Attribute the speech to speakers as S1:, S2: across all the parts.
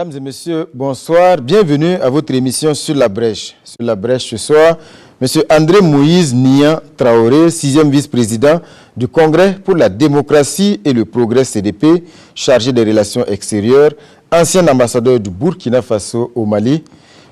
S1: Mesdames et messieurs, bonsoir. Bienvenue à votre émission Sur la Brèche. Sur la Brèche ce soir, M. André Moïse Nian Traoré, 6e vice-président du Congrès pour la démocratie et le progrès CDP, chargé des relations extérieures, ancien ambassadeur du Burkina Faso au Mali.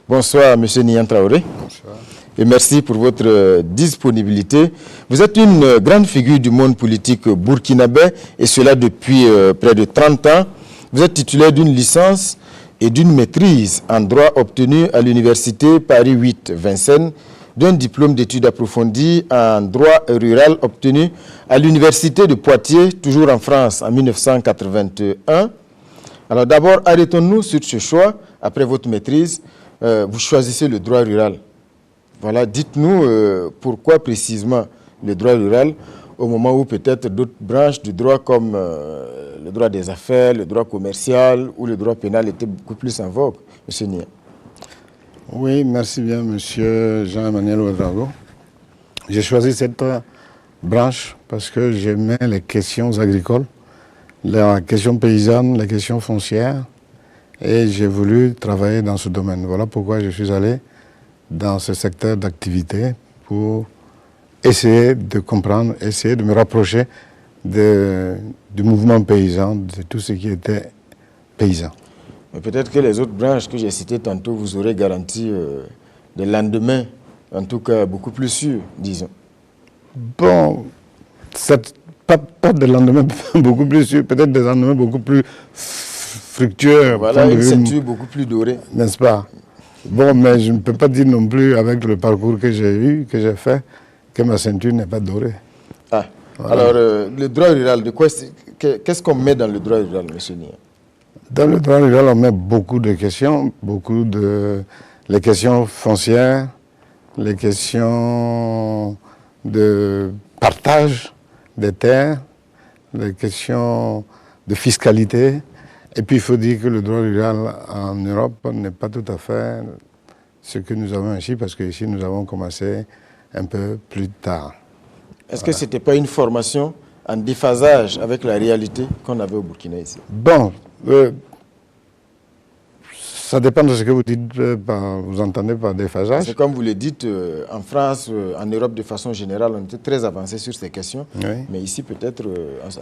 S1: Bonsoir M. Nian Traoré.
S2: Bonsoir.
S1: Et merci pour votre disponibilité. Vous êtes une grande figure du monde politique burkinabé, et cela depuis près de 30 ans. Vous êtes titulaire d'une licence et d'une maîtrise en droit obtenue à l'université Paris 8 Vincennes, d'un diplôme d'études approfondies en droit rural obtenu à l'université de Poitiers, toujours en France, en 1981. Alors d'abord, arrêtons-nous sur ce choix. Après votre maîtrise, vous choisissez le droit rural. Voilà, dites-nous pourquoi précisément le droit rural, au moment où peut-être d'autres branches du droit comme le droit des affaires, le droit commercial ou le droit pénal étaient beaucoup plus en vogue, M. Nian.
S2: Oui, merci bien, M. Jean-Emmanuel Ouedraogo. J'ai choisi cette branche parce que j'aimais les questions agricoles, les questions paysannes, les questions foncières, et j'ai voulu travailler dans ce domaine. Voilà pourquoi je suis allé dans ce secteur d'activité pour essayer de comprendre, essayer de me rapprocher du mouvement paysan, de tout ce qui était paysan.
S1: Peut-être que les autres branches que j'ai citées tantôt vous auraient garanti des lendemains, en tout cas beaucoup plus sûrs, disons.
S2: Bon, pas de lendemain beaucoup plus sûrs, peut-être des lendemains beaucoup plus fructueux.
S1: Voilà, une ceinture beaucoup plus dorée.
S2: N'est-ce pas? Bon, mais je ne peux pas dire non plus, avec le parcours que j'ai eu, que j'ai fait, que ma ceinture n'est pas dorée.
S1: Ah, voilà. Alors, le droit rural, qu'est-ce qu'on met dans le droit rural, M. Nian?
S2: Dans le droit rural, on met beaucoup de questions, les questions foncières, les questions de partage des terres, les questions de fiscalité. Et puis il faut dire que le droit rural en Europe n'est pas tout à fait ce que nous avons ici, parce qu'ici nous avons commencé un peu plus tard.
S1: Est-ce que ce n'était pas une formation en déphasage avec la réalité qu'on avait au Burkina ici?
S2: Bon, ça dépend de ce que vous dites, vous entendez par déphasage.
S1: C'est comme vous le dites, en France, en Europe de façon générale, on était très avancé sur ces questions. Oui. Mais ici, peut-être,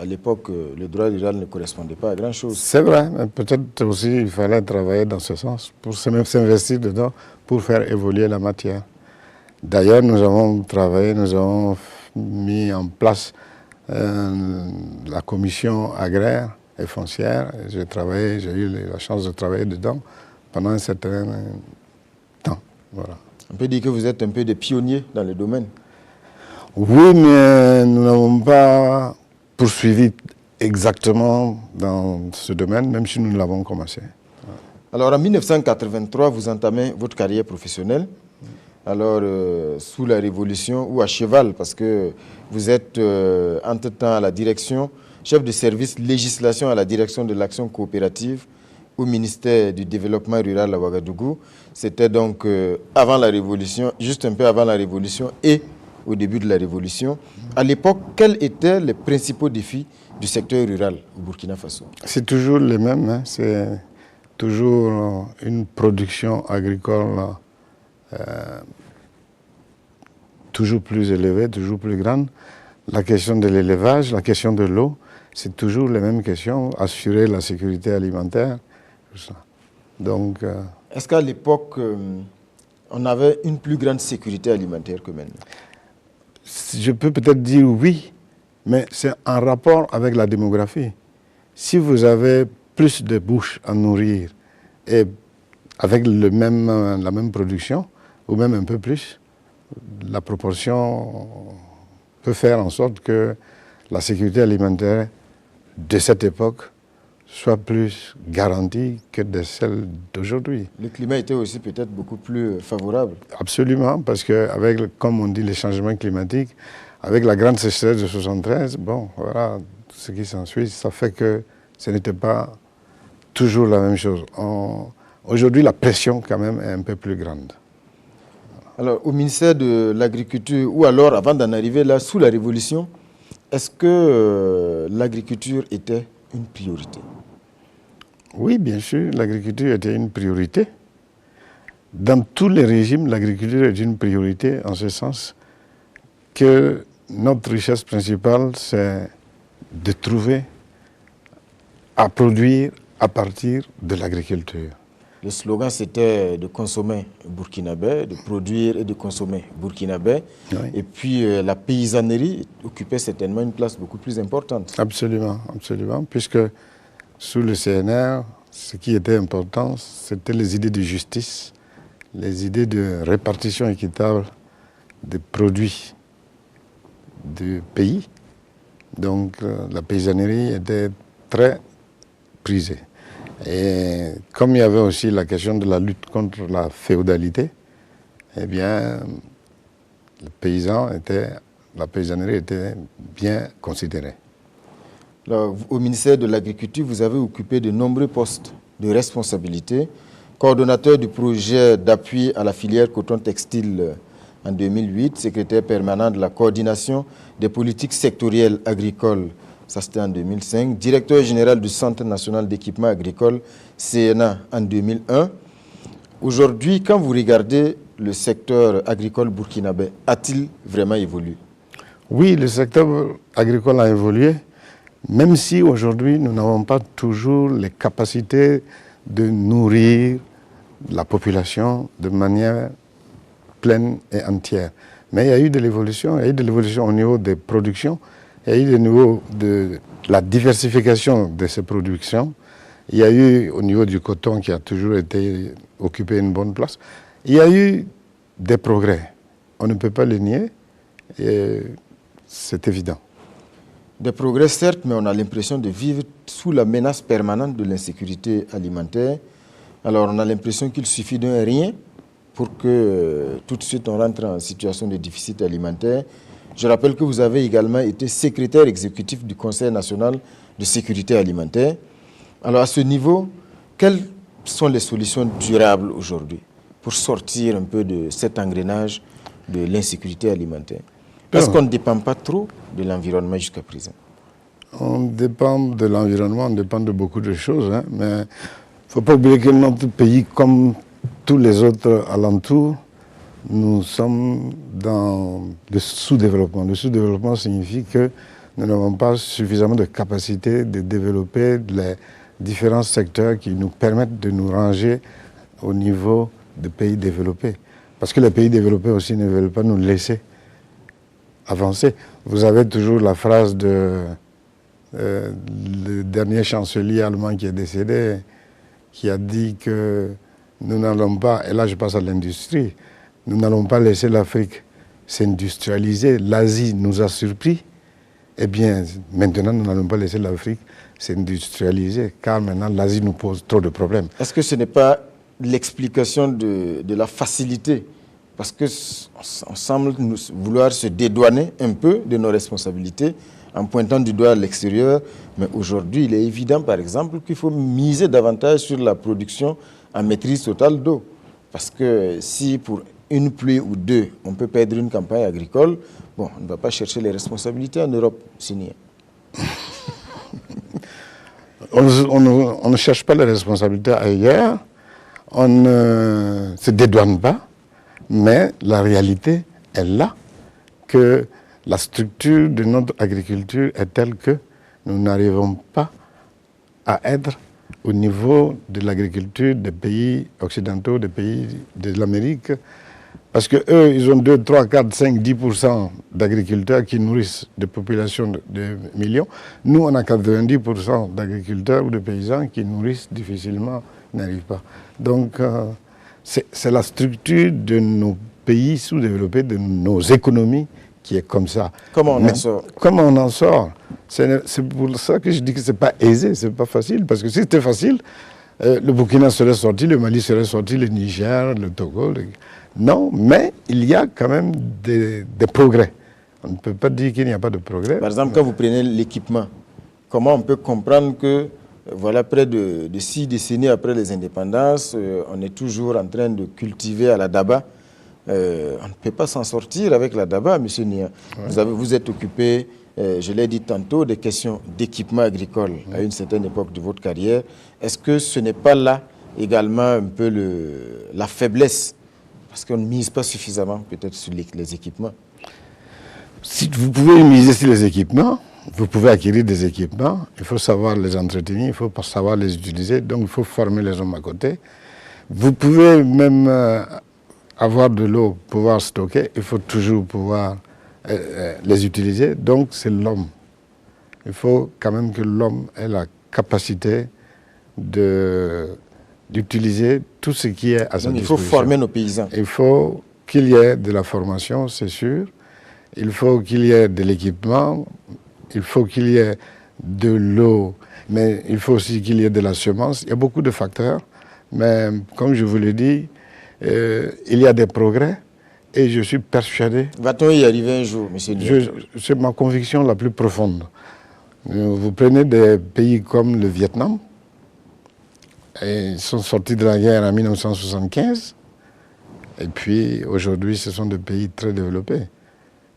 S1: à l'époque, le droit rural ne correspondait pas à grand-chose.
S2: C'est vrai, mais peut-être aussi il fallait travailler dans ce sens, pour s'investir dedans, pour faire évoluer la matière. D'ailleurs, nous avons travaillé, nous avons mis en place la commission agraire et foncière. J'ai eu la chance de travailler dedans pendant un certain temps. Voilà.
S1: On peut dire que vous êtes un peu des pionniers dans le domaine.
S2: Oui, mais nous n'avons pas poursuivi exactement dans ce domaine, même si nous l'avons commencé.
S1: Alors, en 1983, vous entamez votre carrière professionnelle. Alors, sous la Révolution, ou à cheval, parce que vous êtes entre-temps à la direction, chef de service législation à la direction de l'action coopérative au ministère du développement rural à Ouagadougou. C'était donc avant la Révolution, juste un peu avant la Révolution et au début de la Révolution. À l'époque, quels étaient les principaux défis du secteur rural au Burkina Faso?
S2: C'est toujours les mêmes, hein. C'est toujours une production agricole toujours plus élevée, toujours plus grande. La question de l'élevage, la question de l'eau, c'est toujours les mêmes questions. Assurer la sécurité alimentaire, tout ça. Donc,
S1: est-ce qu'à l'époque, on avait une plus grande sécurité alimentaire que maintenant?
S2: Je peux peut-être dire oui, mais c'est en rapport avec la démographie. Si vous avez plus de bouches à nourrir et avec la même production, ou même un peu plus, la proportion peut faire en sorte que la sécurité alimentaire de cette époque soit plus garantie que de celle d'aujourd'hui.
S1: Le climat était aussi peut-être beaucoup plus favorable.
S2: Absolument, parce qu'avec, comme on dit, les changements climatiques, avec la grande sécheresse de 73, bon, voilà, ce qui s'ensuit, ça fait que ce n'était pas toujours la même chose. Aujourd'hui, la pression, quand même, est un peu plus grande.
S1: Alors, au ministère de l'Agriculture, ou alors, avant d'en arriver là, sous la Révolution, est-ce que l'agriculture était une priorité?
S2: Oui, bien sûr, l'agriculture était une priorité. Dans tous les régimes, l'agriculture est une priorité en ce sens que notre richesse principale, c'est de trouver à produire à partir de l'agriculture.
S1: Le slogan, c'était de consommer burkinabé, de produire et de consommer burkinabé.
S2: Oui.
S1: Et puis, la paysannerie occupait certainement une place beaucoup plus importante.
S2: Absolument, absolument, puisque sous le CNR, ce qui était important, c'était les idées de justice, les idées de répartition équitable des produits du pays. Donc, la paysannerie était très prisée. Et comme il y avait aussi la question de la lutte contre la féodalité, eh bien, la paysannerie était bien considérée.
S1: Alors, au ministère de l'Agriculture, vous avez occupé de nombreux postes de responsabilité. Coordonnateur du projet d'appui à la filière coton-textile en 2008, secrétaire permanent de la coordination des politiques sectorielles agricoles, ça c'était en 2005, directeur général du Centre national d'équipement agricole, CNA, en 2001. Aujourd'hui, quand vous regardez le secteur agricole burkinabé, a-t-il vraiment évolué?
S2: Oui, le secteur agricole a évolué, même si aujourd'hui nous n'avons pas toujours les capacités de nourrir la population de manière pleine et entière. Mais il y a eu de l'évolution, au niveau des productions, il y a eu au niveau de la diversification de ces productions, il y a eu au niveau du coton qui a toujours occupé une bonne place, il y a eu des progrès, on ne peut pas le nier, et c'est évident.
S1: Des progrès certes, mais on a l'impression de vivre sous la menace permanente de l'insécurité alimentaire. Alors on a l'impression qu'il suffit d'un rien pour que tout de suite on rentre en situation de déficit alimentaire. Je rappelle que vous avez également été secrétaire exécutif du Conseil national de sécurité alimentaire. Alors à ce niveau, quelles sont les solutions durables aujourd'hui pour sortir un peu de cet engrenage de l'insécurité alimentaire? Est-ce qu'on ne dépend pas trop de l'environnement jusqu'à présent?
S2: On dépend de l'environnement, on dépend de beaucoup de choses, hein, mais il ne faut pas oublier que notre pays, comme tous les autres alentours, nous sommes dans le sous-développement. Le sous-développement signifie que nous n'avons pas suffisamment de capacité de développer les différents secteurs qui nous permettent de nous ranger au niveau des pays développés. Parce que les pays développés aussi ne veulent pas nous laisser avancer. Vous avez toujours la phrase le dernier chancelier allemand qui est décédé, qui a dit que nous n'allons pas, et là je passe à l'industrie, nous n'allons pas laisser l'Afrique s'industrialiser. L'Asie nous a surpris. Eh bien, maintenant, nous n'allons pas laisser l'Afrique s'industrialiser, car maintenant, l'Asie nous pose trop de problèmes.
S1: Est-ce que ce n'est pas l'explication de la facilité? Parce qu'on semble vouloir se dédouaner un peu de nos responsabilités en pointant du doigt à l'extérieur. Mais aujourd'hui, il est évident, par exemple, qu'il faut miser davantage sur la production en maîtrise totale d'eau. Parce que si pour une pluie ou deux, on peut perdre une campagne agricole, bon, on ne va pas chercher les responsabilités en Europe, signé.
S2: On ne cherche pas les responsabilités ailleurs, on ne se dédouane pas, mais la réalité est là, que la structure de notre agriculture est telle que nous n'arrivons pas à être au niveau de l'agriculture des pays occidentaux, des pays de l'Amérique, parce qu'eux, ils ont 2, 3, 4, 5, 10% d'agriculteurs qui nourrissent des populations de millions. Nous, on a 90% d'agriculteurs ou de paysans qui nourrissent difficilement, n'arrivent pas. Donc, c'est la structure de nos pays sous-développés, de nos économies, qui est comme ça.
S1: Comment on en sort?
S2: Comment on en sort? C'est pour ça que je dis que ce n'est pas aisé, ce n'est pas facile. Parce que si c'était facile, le Burkina serait sorti, le Mali serait sorti, le Niger, le Togo. Non, mais il y a quand même des progrès. On ne peut pas dire qu'il n'y a pas de progrès.
S1: Par exemple, quand vous prenez l'équipement, comment on peut comprendre que, voilà, près de 6 décennies après les indépendances, on est toujours en train de cultiver à la Daba on ne peut pas s'en sortir avec la DABA, M. Nia. Ouais. Vous êtes occupé, je l'ai dit tantôt, des questions d'équipement agricole à une certaine époque de votre carrière. Est-ce que ce n'est pas là également un peu la faiblesse? Parce qu'on ne mise pas suffisamment peut-être sur les équipements.
S2: Si vous pouvez miser sur les équipements, vous pouvez acquérir des équipements, il faut savoir les entretenir, il faut savoir les utiliser, donc il faut former les hommes à côté. Vous pouvez même avoir de l'eau, pouvoir stocker, il faut toujours pouvoir les utiliser, donc c'est l'homme. Il faut quand même que l'homme ait la capacité d'utiliser tout ce qui est à sa disposition.
S1: Il faut former nos paysans.
S2: Il faut qu'il y ait de la formation, c'est sûr. Il faut qu'il y ait de l'équipement, il faut qu'il y ait de l'eau, mais il faut aussi qu'il y ait de la semence. Il y a beaucoup de facteurs, mais comme je vous l'ai dit, il y a des progrès et je suis persuadé...
S1: Va-t-on y arriver un jour, monsieur Nia?
S2: C'est ma conviction la plus profonde. Vous prenez des pays comme le Vietnam, et ils sont sortis de la guerre en 1975, et puis aujourd'hui ce sont des pays très développés.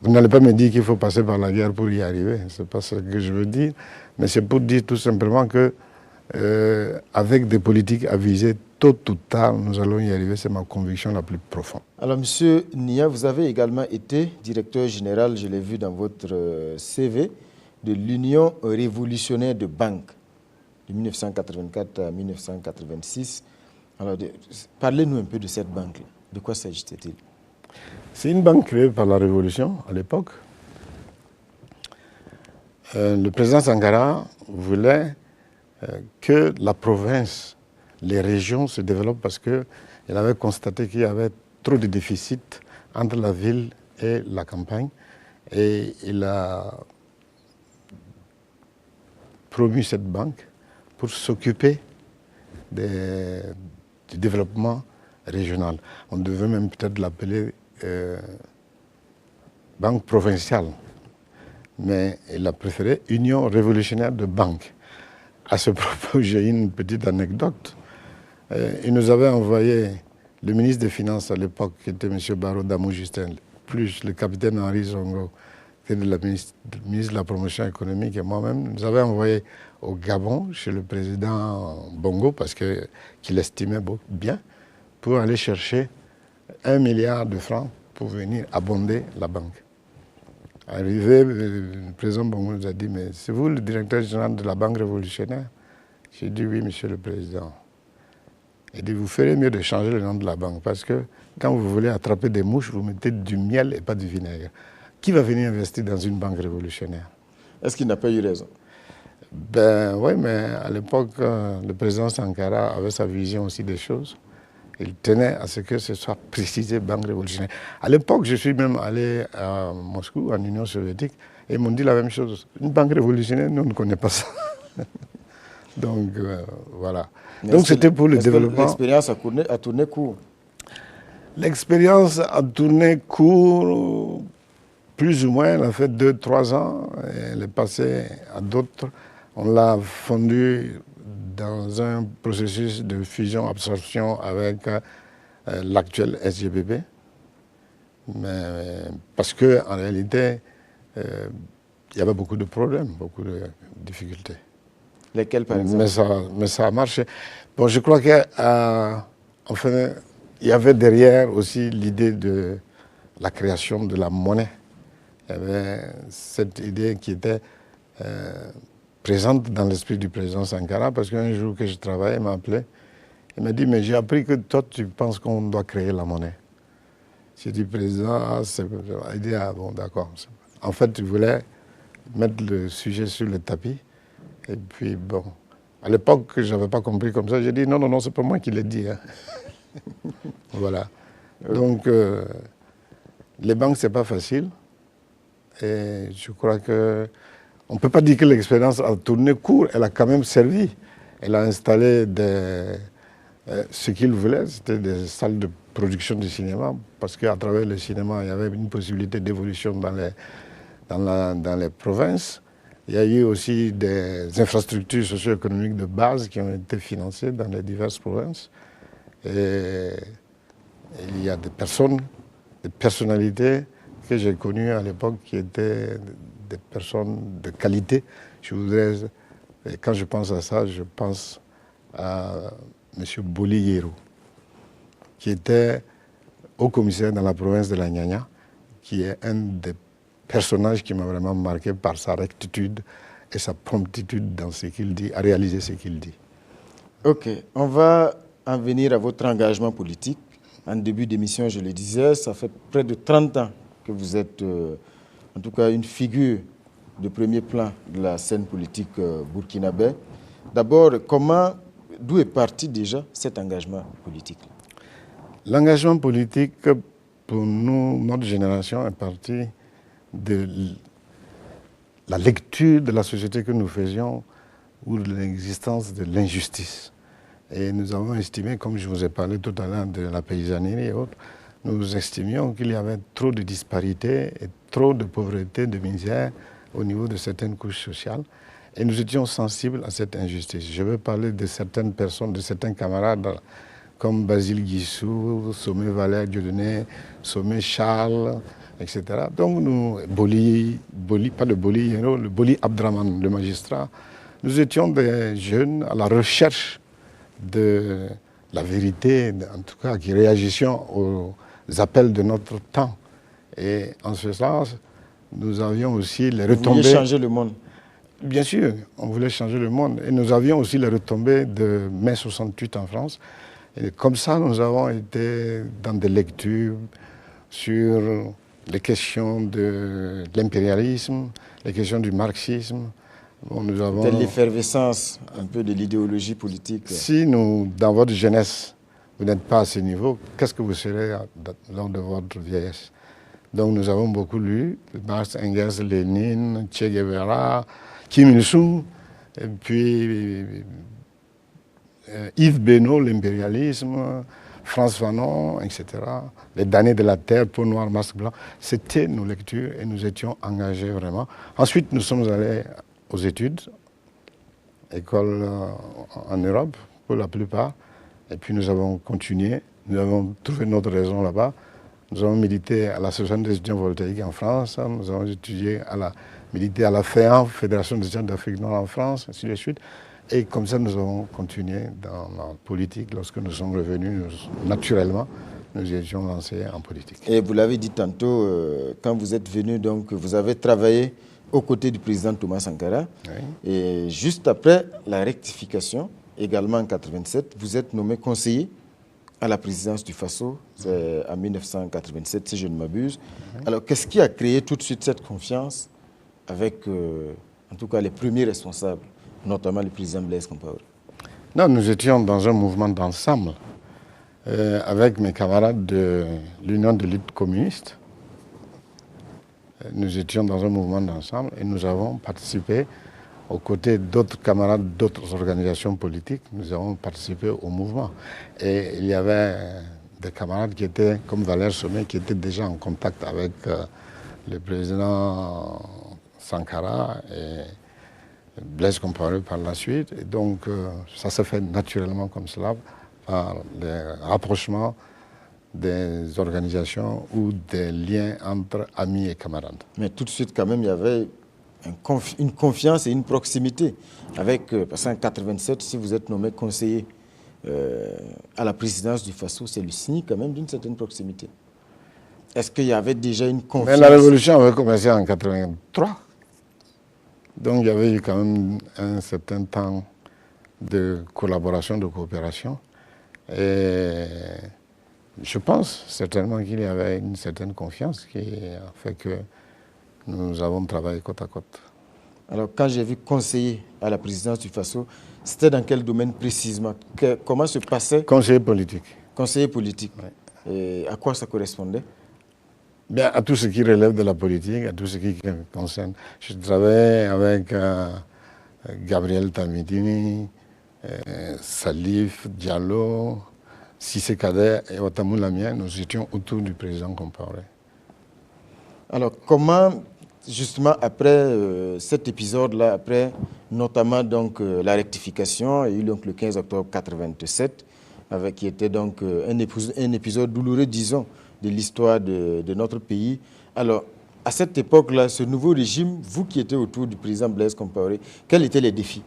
S2: Vous n'allez pas me dire qu'il faut passer par la guerre pour y arriver, ce n'est pas ce que je veux dire, mais c'est pour dire tout simplement que avec des politiques avisées, tôt ou tard, nous allons y arriver, c'est ma conviction la plus profonde.
S1: Alors, M. Nia, vous avez également été directeur général, je l'ai vu dans votre CV, de l'Union révolutionnaire de banques, de 1984 à 1986. Alors, parlez-nous un peu de cette banque-là. De quoi s'agit-il?
S2: C'est une banque créée par la Révolution, à l'époque. Le président Sankara voulait que la province, les régions se développent parce qu'il avait constaté qu'il y avait trop de déficits entre la ville et la campagne. Et il a promu cette banque pour s'occuper du développement régional. On devait même peut-être l'appeler banque provinciale. Mais il a préféré Union révolutionnaire de banques. À ce propos, j'ai une petite anecdote. Il nous avait envoyé le ministre des Finances à l'époque, qui était M. Barreau Damou Justin, plus le capitaine Henri Zongo, qui était le ministre de la promotion économique, et moi-même, nous avait envoyé au Gabon, chez le président Bongo, parce qu'il estimait bien, pour aller chercher 1 milliard de francs pour venir abonder la banque. Arrivé, le président Bongo nous a dit, mais c'est vous le directeur général de la Banque révolutionnaire? J'ai dit oui, monsieur le président. Il dit, vous ferez mieux de changer le nom de la banque, parce que quand vous voulez attraper des mouches, vous mettez du miel et pas du vinaigre. Qui va venir investir dans une banque révolutionnaire?
S1: Est-ce qu'il n'a pas eu raison?
S2: Ben oui, mais à l'époque, le président Sankara avait sa vision aussi des choses. Il tenait à ce que ce soit précisé banque révolutionnaire. À l'époque, je suis même allé à Moscou, en Union soviétique, et ils m'ont dit la même chose. Une banque révolutionnaire, nous, on ne connaît pas ça. Donc, voilà. Donc, c'était pour le développement.
S1: L'expérience a tourné court?
S2: L'expérience a tourné court, plus ou moins. Elle a fait 2-3 ans. Elle est passée à d'autres. On l'a fondue dans un processus de fusion-absorption avec l'actuel SGBB. Mais, parce qu'en réalité, il y avait beaucoup de problèmes, beaucoup de difficultés.
S1: Lesquels, par exemple?
S2: Mais ça a marché. Bon, je crois qu'enfin, il y avait derrière aussi l'idée de la création de la monnaie. Il y avait cette idée qui était présente dans l'esprit du président Sankara, parce qu'un jour que je travaillais, il m'a appelé. Il m'a dit, mais j'ai appris que toi, tu penses qu'on doit créer la monnaie. J'ai dit, président, il dit, ah bon, d'accord. En fait, il voulait mettre le sujet sur le tapis. Et puis, bon, à l'époque, je n'avais pas compris comme ça. J'ai dit, non, non, non, c'est pas moi qui l'ai dit. Hein. Voilà. Donc, les banques, ce n'est pas facile. Et je crois que on ne peut pas dire que l'expérience a tourné court, elle a quand même servi. Elle a installé ce qu'il voulait, c'était des salles de production de cinéma, parce qu'à travers le cinéma, il y avait une possibilité d'évolution dans les provinces. Il y a eu aussi des infrastructures socio-économiques de base qui ont été financées dans les diverses provinces. Et il y a des personnes des personnalités que j'ai connues à l'époque qui étaient des personnes de qualité. Et quand je pense à ça, je pense à M. Boli Yero, qui était haut-commissaire dans la province de la Nyanya, qui est un des personnages qui m'a vraiment marqué par sa rectitude et sa promptitude dans ce qu'il dit, à réaliser ce qu'il dit.
S1: Ok, on va en venir à votre engagement politique. En début d'émission, je le disais, ça fait près de 30 ans que vous êtes, en tout cas, une figure de premier plan de la scène politique burkinabé. D'abord, d'où est parti déjà cet engagement politique?
S2: L'engagement politique, pour nous, notre génération, est parti de la lecture de la société que nous faisions ou de l'existence de l'injustice. Et nous avons estimé, comme je vous ai parlé tout à l'heure de la paysannerie et autres, nous estimions qu'il y avait trop de disparités et trop de pauvreté, de misère au niveau de certaines couches sociales. Et nous étions sensibles à cette injustice. Je veux parler de certaines personnes, de certains camarades, comme Basile Guissou, Sommet Valère Dieudonné, Sommet Charles, etc. Donc nous, pas de Boli, le Boli Abdraman, le magistrat, nous étions des jeunes à la recherche de la vérité, en tout cas qui réagissions aux appels de notre temps. Et en ce sens, nous avions aussi les retombées...
S1: Vous vouliez changer le monde?
S2: Bien sûr, on voulait changer le monde. Et nous avions aussi les retombées de mai 68 en France. Et comme ça, nous avons été dans des lectures sur les questions de l'impérialisme, les questions du marxisme. Bon, nous avons...
S1: C'était l'effervescence un peu de l'idéologie politique.
S2: Si nous, dans votre jeunesse, vous n'êtes pas à ce niveau, qu'est-ce que vous serez lors de votre vieillesse? Donc nous avons beaucoup lu Marx, Engels, Lénine, Che Guevara, Kim Il-sung, et puis Yves Benoît, l'impérialisme, France Fanon, etc. Les damnés de la terre, peau noire, masque blanc. C'était nos lectures et nous étions engagés vraiment. Ensuite, nous sommes allés aux études, école en Europe pour la plupart, et puis nous avons continué. Nous avons trouvé notre raison là-bas. Nous avons milité à l'association des étudiants voltaïques en France, nous avons milité à la FEAN, Fédération des étudiants d'Afrique Nord en France, ainsi de suite. Et comme ça, nous avons continué dans la politique. Lorsque nous sommes revenus, naturellement, nous étions lancés en politique.
S1: Et vous l'avez dit tantôt, quand vous êtes venu, donc, vous avez travaillé aux côtés du président Thomas Sankara. Oui. Et juste après la rectification, également en 1987, vous êtes nommé conseiller à la présidence du Faso, c'est en 1987, si je ne m'abuse. Alors, qu'est-ce qui a créé tout de suite cette confiance avec, en tout cas, les premiers responsables, notamment le président Blaise Compaoré?
S2: Non, nous étions dans un mouvement d'ensemble avec mes camarades de l'Union de lutte communiste. Nous étions dans un mouvement d'ensemble et nous avons participé aux côtés d'autres camarades d'autres organisations politiques. Nous avons participé au mouvement. Et il y avait des camarades qui étaient, comme Valère Sommet, qui étaient déjà en contact avec le président Sankara et Blaise Compaoré par la suite. Et donc, ça s'est fait naturellement comme cela, par les rapprochements des organisations ou des liens entre amis et camarades.
S1: Mais tout de suite, quand même, il y avait une confiance et une proximité. Avec, parce qu'en 1987, si vous êtes nommé conseiller à la présidence du Faso, c'est le signe quand même d'une certaine proximité. Est-ce qu'il y avait déjà une confiance?
S2: Mais la révolution avait commencé en 1983. Donc il y avait eu quand même un certain temps de collaboration, de coopération. Et je pense certainement qu'il y avait une certaine confiance qui a fait que nous avons travaillé côte à côte.
S1: Alors, quand j'ai vu conseiller à la présidence du Faso, c'était dans quel domaine précisément? Comment se passait?
S2: Conseiller politique.
S1: Conseiller politique.
S2: Oui.
S1: Et à quoi ça correspondait?
S2: Bien, à tout ce qui relève de la politique, à tout ce qui concerne. Je travaillais avec Gabriel Tamidini, Salif Diallo, Cissé Kader et Otamou Lamien. Nous étions autour du président Compaoré.
S1: Alors, comment, justement, après cet épisode-là, après notamment donc, la rectification, il y a eu donc le 15 octobre 1987, qui était donc un épisode douloureux, disons, de l'histoire de notre pays. Alors, à cette époque-là, ce nouveau régime, vous qui étiez autour du président Blaise Compaoré, quels étaient les défis?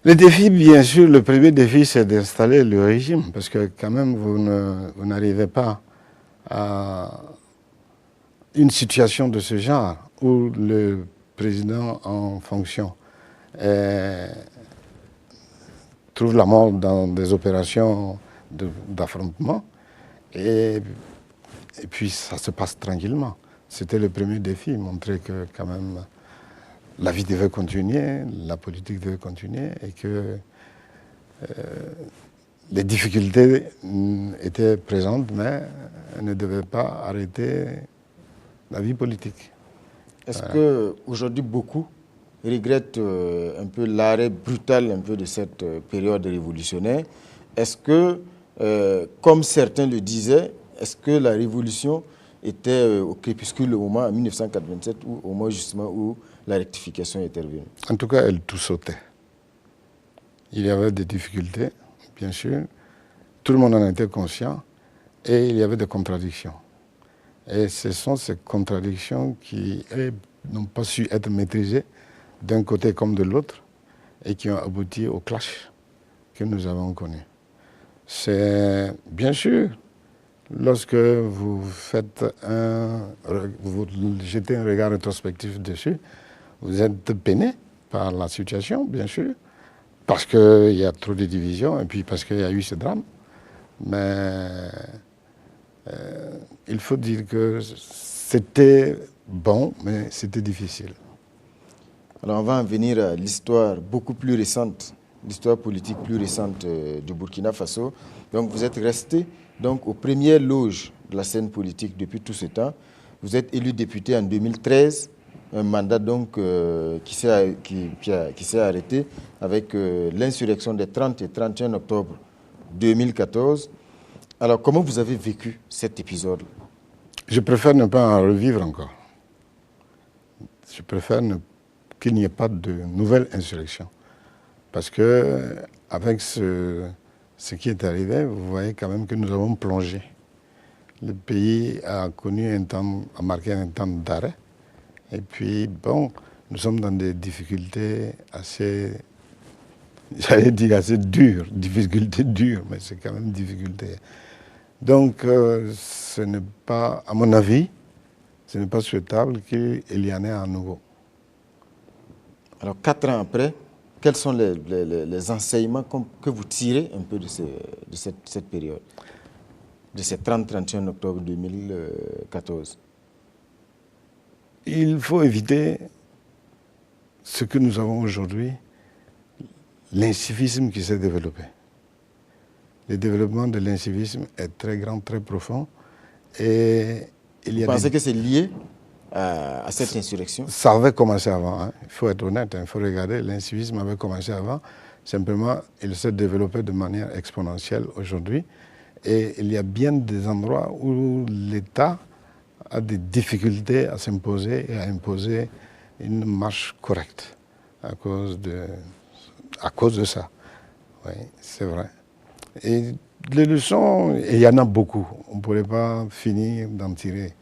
S2: Les défis, bien sûr, le premier défi, c'est d'installer le régime, parce que quand même, vous n'arrivez pas à une situation de ce genre où le président en fonction trouve la mort dans des opérations d'affrontement et puis ça se passe tranquillement. C'était le premier défi, montrer que quand même la vie devait continuer, la politique devait continuer et que les difficultés étaient présentes, mais elles ne devaient pas arrêter la vie politique.
S1: Est-ce qu'aujourd'hui, beaucoup regrettent un peu l'arrêt brutal un peu de cette période révolutionnaire? Est-ce que, comme certains le disaient, est-ce que la révolution était au crépuscule au moment en 1987 ou au moment justement où la rectification est intervenue?
S2: En tout cas, elle tout sautait. Il y avait des difficultés, bien sûr. Tout le monde en était conscient et il y avait des contradictions. Et ce sont ces contradictions qui n'ont pas su être maîtrisées d'un côté comme de l'autre et qui ont abouti au clash que nous avons connu. C'est bien sûr, lorsque vous jetez un regard rétrospectif dessus, vous êtes peiné par la situation, bien sûr, parce qu'il y a trop de divisions et puis parce qu'il y a eu ce drame. Mais il faut dire que c'était bon, mais c'était difficile.
S1: Alors on va en venir à l'histoire beaucoup plus récente, l'histoire politique plus récente du Burkina Faso. Donc vous êtes resté donc, aux premières loges de la scène politique depuis tout ce temps. Vous êtes élu député en 2013, un mandat donc qui s'est arrêté avec l'insurrection des 30 et 31 octobre 2014. Alors, comment vous avez vécu cet épisode?
S2: Je préfère ne pas en revivre encore. Je préfère qu'il n'y ait pas de nouvelle insurrection. Parce que, avec ce qui est arrivé, vous voyez quand même que nous avons plongé. Le pays a marqué un temps d'arrêt. Et puis, bon, nous sommes dans des difficultés assez, j'allais dire assez dures, difficultés dures, mais c'est quand même difficulté. Donc, ce n'est pas, à mon avis, ce n'est pas souhaitable qu'il y en ait à nouveau.
S1: Alors, 4 ans après, quels sont les enseignements que vous tirez un peu de cette période, de ces 30-31 octobre 2014?
S2: Il faut éviter ce que nous avons aujourd'hui, l'incivisme qui s'est développé. Le développement de l'incivisme est très grand, très profond. Et
S1: vous pensez que c'est lié à cette insurrection?
S2: Ça avait commencé avant, hein. Il faut être honnête, il faut regarder, l'incivisme avait commencé avant. Simplement, il s'est développé de manière exponentielle aujourd'hui. Et il y a bien des endroits où l'État a des difficultés à s'imposer et à imposer une marche correcte à cause de ça. Oui, c'est vrai. Et les leçons, il y en a beaucoup. On ne pourrait pas finir d'en tirer.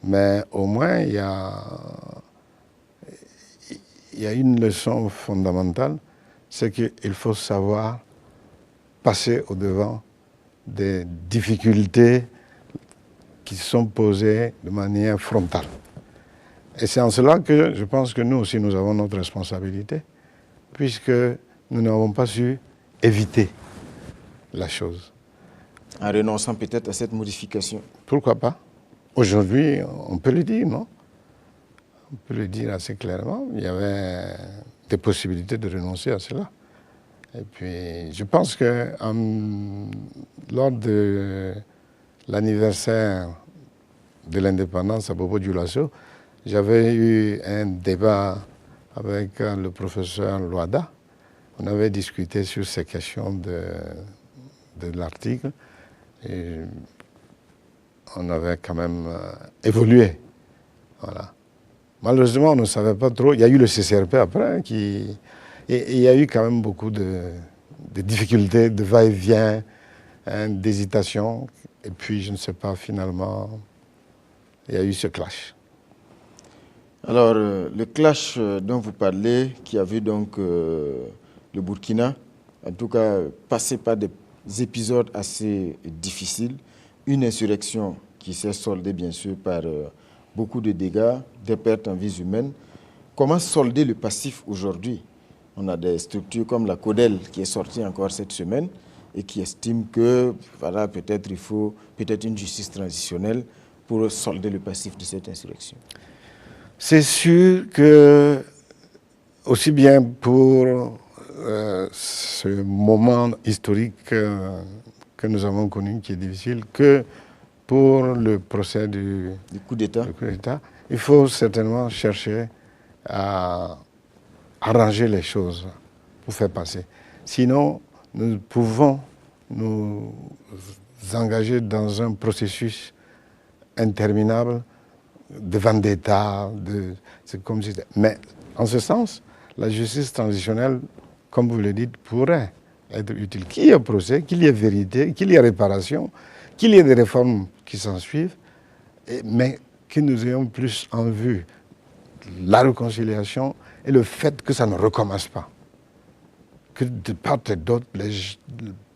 S2: Mais au moins, il y a une leçon fondamentale, c'est qu'il faut savoir passer au-devant des difficultés qui sont posées de manière frontale. Et c'est en cela que je pense que nous aussi, nous avons notre responsabilité, puisque nous n'avons pas su éviter la chose.
S1: En renonçant peut-être à cette modification?
S2: Pourquoi pas? Aujourd'hui, on peut le dire, non? On peut le dire assez clairement. Il y avait des possibilités de renoncer à cela. Et puis, je pense que lors de l'anniversaire de l'indépendance à Bobo-Dioulasso, j'avais eu un débat avec le professeur Loada. On avait discuté sur ces questions de l'article. Et on avait quand même évolué. Voilà. Malheureusement, on ne savait pas trop. Il y a eu le CCRP après, et il y a eu quand même beaucoup de de difficultés, de va-et-vient, hein, d'hésitation. Et puis, je ne sais pas, finalement, il y a eu ce clash.
S1: Alors, le clash dont vous parlez, qui a vu donc le Burkina, en tout cas, passer par des épisodes assez difficiles, une insurrection qui s'est soldée bien sûr par beaucoup de dégâts, des pertes en vies humaines. Comment solder le passif aujourd'hui? On a des structures comme la CODEL qui est sortie encore cette semaine et qui estime que voilà, peut-être il faut une justice transitionnelle pour solder le passif de cette insurrection.
S2: C'est sûr que, aussi bien pour ce moment historique que nous avons connu, qui est difficile, que pour le procès du
S1: coup d'État,
S2: il faut certainement chercher à arranger les choses pour faire passer. Sinon, nous pouvons nous engager dans un processus interminable de vendetta, c'est comme si... Mais en ce sens, la justice transitionnelle, comme vous le dites, pourrait être utile. Qu'il y ait procès, qu'il y ait vérité, qu'il y ait réparation, qu'il y ait des réformes qui s'en suivent, mais que nous ayons plus en vue la réconciliation et le fait que ça ne recommence pas. Que de part et d'autre, les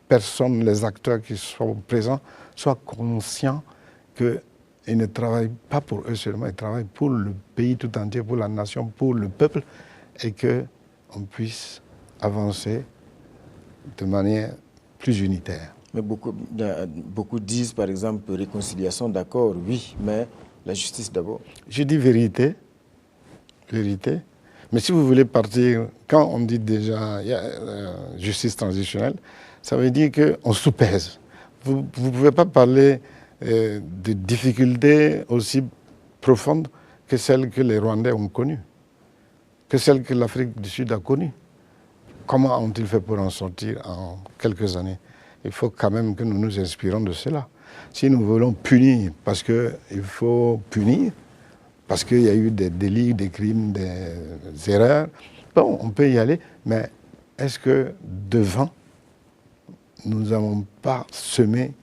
S2: personnes, les acteurs qui sont présents soient conscients qu'ils ne travaillent pas pour eux seulement, ils travaillent pour le pays tout entier, pour la nation, pour le peuple, et qu'on puisse avancer de manière plus unitaire.
S1: Mais beaucoup disent, par exemple, réconciliation, d'accord, oui, mais la justice d'abord.
S2: Je dis vérité, vérité. Mais si vous voulez partir, quand on dit déjà justice transitionnelle, ça veut dire qu'on soupèse. Vous ne pouvez pas parler de difficultés aussi profondes que celles que les Rwandais ont connues, que celles que l'Afrique du Sud a connues. Comment ont-ils fait pour en sortir en quelques années? Il faut quand même que nous nous inspirons de cela. Si nous voulons punir, parce qu'il faut punir, parce qu'il y a eu des délits, des crimes, des erreurs, bon, on peut y aller, mais est-ce que devant, nous n'avons pas semé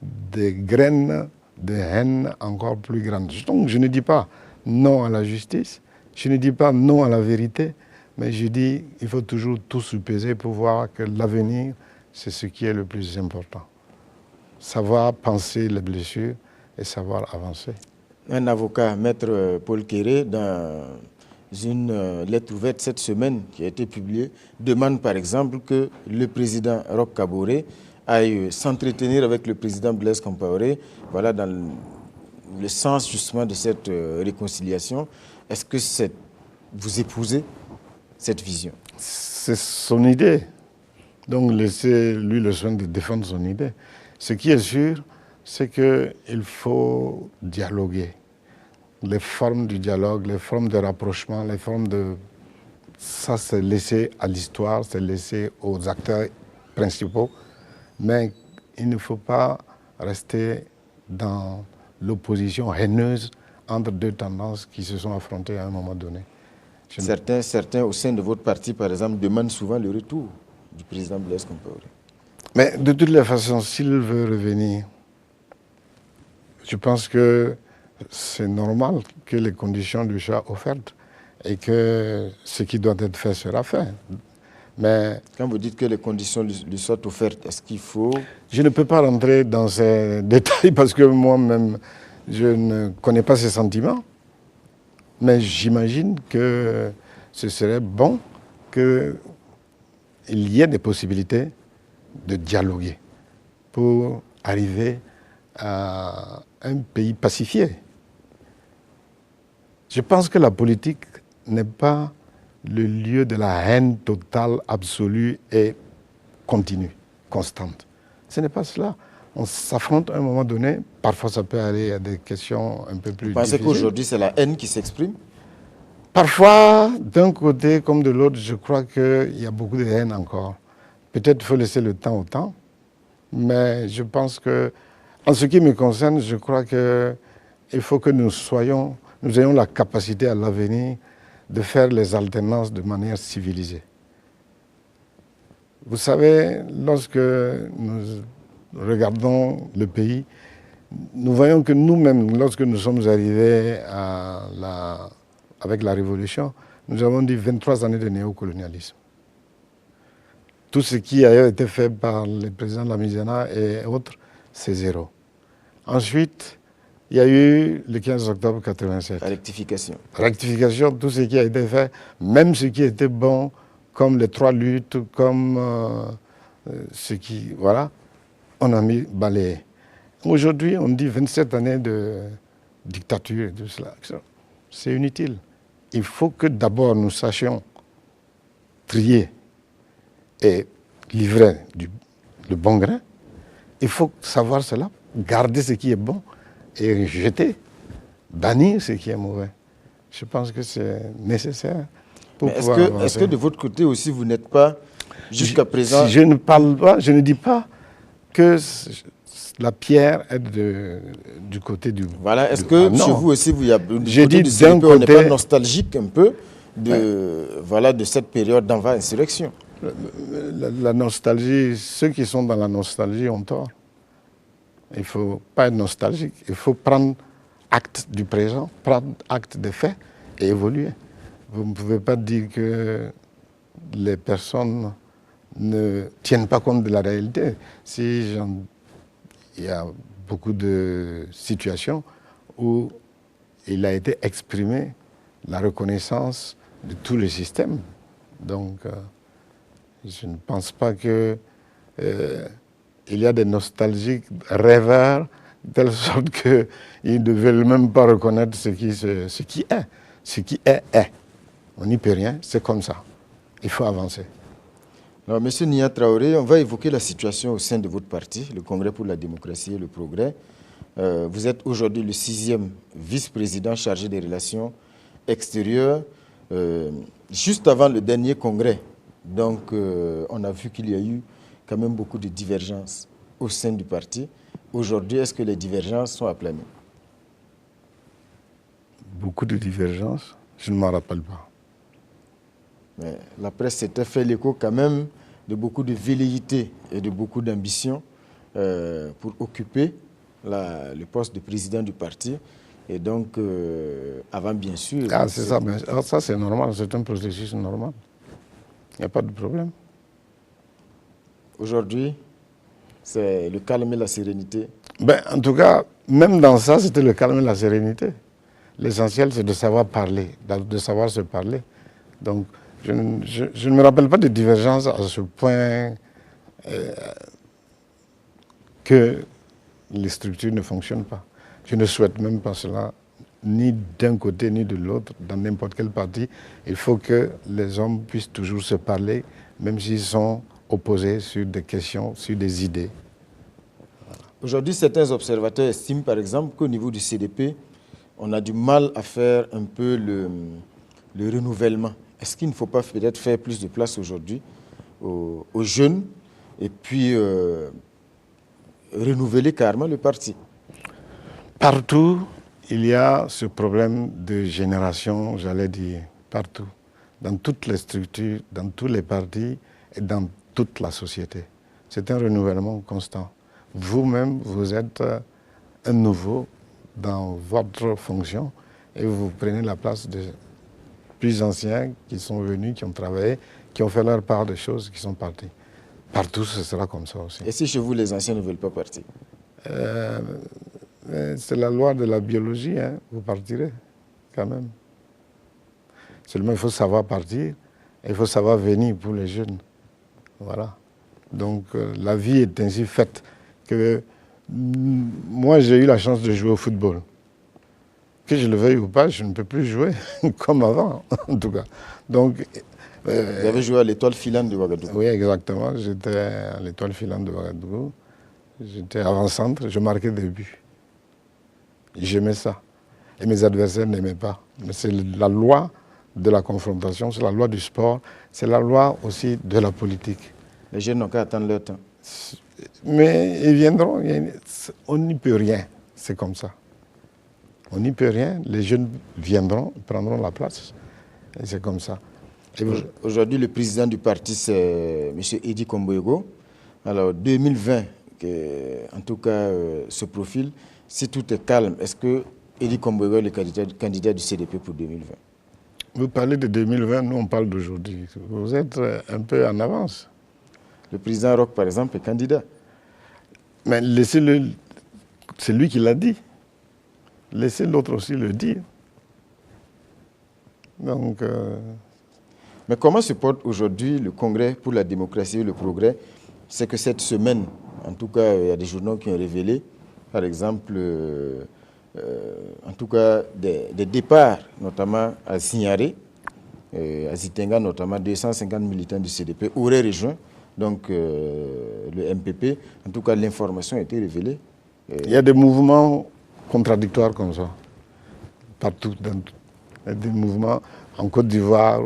S2: des graines de haine encore plus grandes? Donc je ne dis pas non à la justice, je ne dis pas non à la vérité, mais je dis qu'il faut toujours tout sous-peser pour voir que l'avenir, c'est ce qui est le plus important. Savoir penser les blessures et savoir avancer.
S1: Un avocat, Maître Paul Kéré, dans une lettre ouverte cette semaine qui a été publiée, demande par exemple que le président Roch Kaboré aille s'entretenir avec le président Blaise Compaoré, voilà, dans le sens justement de cette réconciliation. Est-ce que vous épousez cette vision?
S2: C'est son idée. Donc laissez-lui le soin de défendre son idée. Ce qui est sûr, c'est qu'il faut dialoguer. Les formes du dialogue, les formes de rapprochement, les formes de... Ça, c'est laissé à l'histoire, c'est laissé aux acteurs principaux. Mais il ne faut pas rester dans l'opposition haineuse entre deux tendances qui se sont affrontées à un moment donné.
S1: Certains au sein de votre parti, par exemple, demandent souvent le retour du président Blaise Compaoré.
S2: Mais de toutes les façons, s'il veut revenir, je pense que c'est normal que les conditions lui soient offertes et que ce qui doit être fait sera fait. Mais
S1: quand vous dites que les conditions lui soient offertes, est-ce qu'il faut...
S2: Je ne peux pas rentrer dans ces détails parce que moi-même, je ne connais pas ces sentiments. Mais j'imagine que ce serait bon qu'il y ait des possibilités de dialoguer pour arriver à un pays pacifié. Je pense que la politique n'est pas le lieu de la haine totale, absolue et continue, constante. Ce n'est pas cela. On s'affronte à un moment donné, parfois ça peut aller à des questions un peu plus difficiles.
S1: Vous pensez qu'aujourd'hui c'est la haine qui s'exprime?
S2: Parfois, d'un côté comme de l'autre, je crois qu'il y a beaucoup de haine encore. Peut-être qu'il faut laisser le temps au temps, mais je pense que, en ce qui me concerne, je crois qu'il faut que nous ayons la capacité à l'avenir de faire les alternances de manière civilisée. Vous savez, lorsque nous regardons le pays, nous voyons que nous-mêmes, lorsque nous sommes arrivés avec la Révolution, nous avons dit 23 années de néocolonialisme. Tout ce qui a été fait par les présidents de la Lamizana et autres, c'est zéro. Ensuite, il y a eu le 15 octobre 1987.
S1: Rectification.
S2: Rectification, tout ce qui a été fait, même ce qui était bon, comme les 3 luttes, comme ce qui... Voilà, on a mis balayé. Aujourd'hui, on dit 27 années de dictature et tout cela. C'est inutile. Il faut que d'abord nous sachions trier et livrer le bon grain. Il faut savoir cela, garder ce qui est bon et jeter, bannir ce qui est mauvais. Je pense que c'est nécessaire pour pouvoir avancer.
S1: Est-ce que de votre côté aussi, vous n'êtes pas, jusqu'à présent...
S2: Je ne parle pas, je ne dis pas que la pierre est du côté du...
S1: Voilà, est-ce que chez vous aussi, vous y a
S2: j'ai dit
S1: d'un côté, on n'est pas nostalgique un peu de cette période d'envers-insurrection?
S2: La nostalgie, ceux qui sont dans la nostalgie ont tort. Il ne faut pas être nostalgique, il faut prendre acte du présent, prendre acte des faits et évoluer. Vous ne pouvez pas dire que les personnes ne tiennent pas compte de la réalité. Il y a beaucoup de situations où il a été exprimé la reconnaissance de tout le système. Donc, je ne pense pas qu'il y a des nostalgiques rêveurs, de telle sorte qu'ils ne veulent même pas reconnaître ce qui est. Ce qui est. On n'y peut rien, c'est comme ça. Il faut avancer.
S1: Alors, Monsieur Nia Traoré, on va évoquer la situation au sein de votre parti, le Congrès pour la démocratie et le progrès. Vous êtes aujourd'hui le 6e vice-président chargé des relations extérieures. Juste avant le dernier congrès, donc on a vu qu'il y a eu quand même beaucoup de divergences au sein du parti. Aujourd'hui, est-ce que les divergences sont aplanées?
S2: Beaucoup de divergences? Je ne m'en rappelle pas.
S1: Mais la presse s'était fait l'écho quand même de beaucoup de velléités et de beaucoup d'ambition pour occuper le poste de président du parti. Et donc, avant bien sûr...
S2: Ah, c'est ça, mais ça c'est normal, c'est un processus normal. Il n'y a pas de problème.
S1: Aujourd'hui, c'est le calme et la sérénité.
S2: Ben, en tout cas, même dans ça, c'était le calme et la sérénité. L'essentiel, c'est de savoir parler, de savoir se parler. Donc, je ne me rappelle pas de divergence à ce point que les structures ne fonctionnent pas. Je ne souhaite même pas cela, ni d'un côté ni de l'autre, dans n'importe quel parti. Il faut que les hommes puissent toujours se parler, même s'ils sont opposés sur des questions, sur des idées.
S1: Voilà. Aujourd'hui, certains observateurs estiment, par exemple, qu'au niveau du CDP, on a du mal à faire un peu le renouvellement. Est-ce qu'il ne faut pas peut-être faire plus de place aujourd'hui aux jeunes et puis renouveler carrément le parti?
S2: Partout, il y a ce problème de génération, j'allais dire, partout. Dans toutes les structures, dans tous les partis et dans toute la société. C'est un renouvellement constant. Vous-même, vous êtes un nouveau dans votre fonction et vous prenez la place de plus anciens qui sont venus, qui ont travaillé, qui ont fait leur part des choses, qui sont partis. Partout, ce sera comme ça aussi.
S1: Et si chez vous, les anciens ne veulent pas partir?
S2: C'est la loi de la biologie, hein. Vous partirez quand même. Seulement, il faut savoir partir, et il faut savoir venir pour les jeunes. Voilà. Donc, la vie est ainsi faite que moi, j'ai eu la chance de jouer au football. Que je le veuille ou pas, je ne peux plus jouer comme avant, en tout cas. Donc,
S1: vous avez joué à l'Étoile filante de Ouagadougou?
S2: Oui, exactement. J'étais à l'Étoile filante de Ouagadougou. J'étais avant-centre, je marquais des buts. J'aimais ça. Et mes adversaires n'aimaient pas. Mais c'est la loi de la confrontation, c'est la loi du sport, c'est la loi aussi de la politique.
S1: Les jeunes n'ont qu'à attendre leur temps.
S2: Mais ils viendront, on n'y peut rien, c'est comme ça. On n'y peut rien, les jeunes viendront, prendront la place, et c'est comme ça.
S1: Aujourd'hui, le président du parti, c'est M. Edi Komboego. Alors, 2020, en tout cas, ce profil, si tout est calme, est-ce que Edi Komboego est le candidat du CDP pour 2020?
S2: Vous parlez de 2020, nous on parle d'aujourd'hui. Vous êtes un peu en avance.
S1: Le président Roch, par exemple, est candidat.
S2: Mais laissez-le, c'est lui qui l'a dit. Laissez l'autre aussi le dire. Donc...
S1: Mais comment se porte aujourd'hui le Congrès pour la démocratie et le progrès? C'est que cette semaine, en tout cas, il y a des journaux qui ont révélé, par exemple, en tout cas, des départs, notamment à Signaré, à Zitenga, notamment 250 militants du CDP auraient rejoint donc, le MPP. En tout cas, l'information a été révélée.
S2: Il y a des mouvements contradictoires comme ça, partout. Il y a des mouvements en Côte d'Ivoire,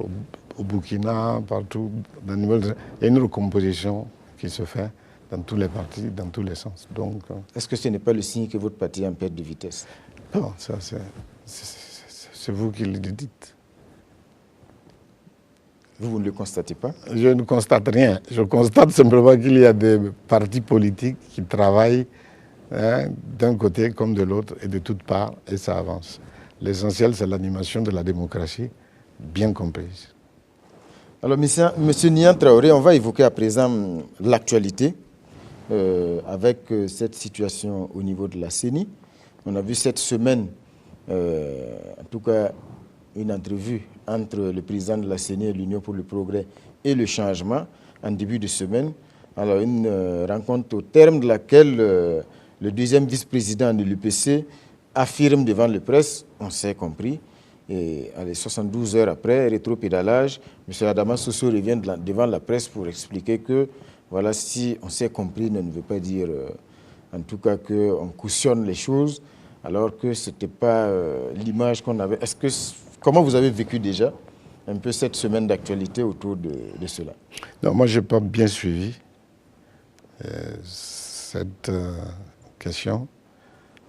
S2: au Burkina, partout. Il y a une recomposition qui se fait dans tous les partis, dans tous les sens. Donc,
S1: est-ce que ce n'est pas le signe que votre parti est en perte de vitesse?
S2: Non, ça c'est vous qui le dites.
S1: Vous ne le constatez pas?
S2: Je ne constate rien. Je constate simplement qu'il y a des partis politiques qui travaillent d'un côté comme de l'autre et de toutes parts, et ça avance. L'essentiel, c'est l'animation de la démocratie, bien comprise.
S1: Alors, monsieur Nian Traoré, on va évoquer à présent l'actualité avec cette situation au niveau de la CENI. On a vu cette semaine, en tout cas, une entrevue entre le président de la CENI et l'Union pour le progrès et le changement en début de semaine. Alors, une rencontre au terme de laquelle le deuxième vice-président de l'UPC affirme devant la presse, on s'est compris, et allez, 72 heures après, rétropédalage, M. Adama Soso revient devant la presse pour expliquer que, voilà, si on s'est compris, ne veut pas dire, en tout cas, qu'on cautionne les choses, alors que ce n'était pas l'image qu'on avait. Comment vous avez vécu déjà un peu cette semaine d'actualité autour de cela?
S2: Non, moi, je n'ai pas bien suivi cette question.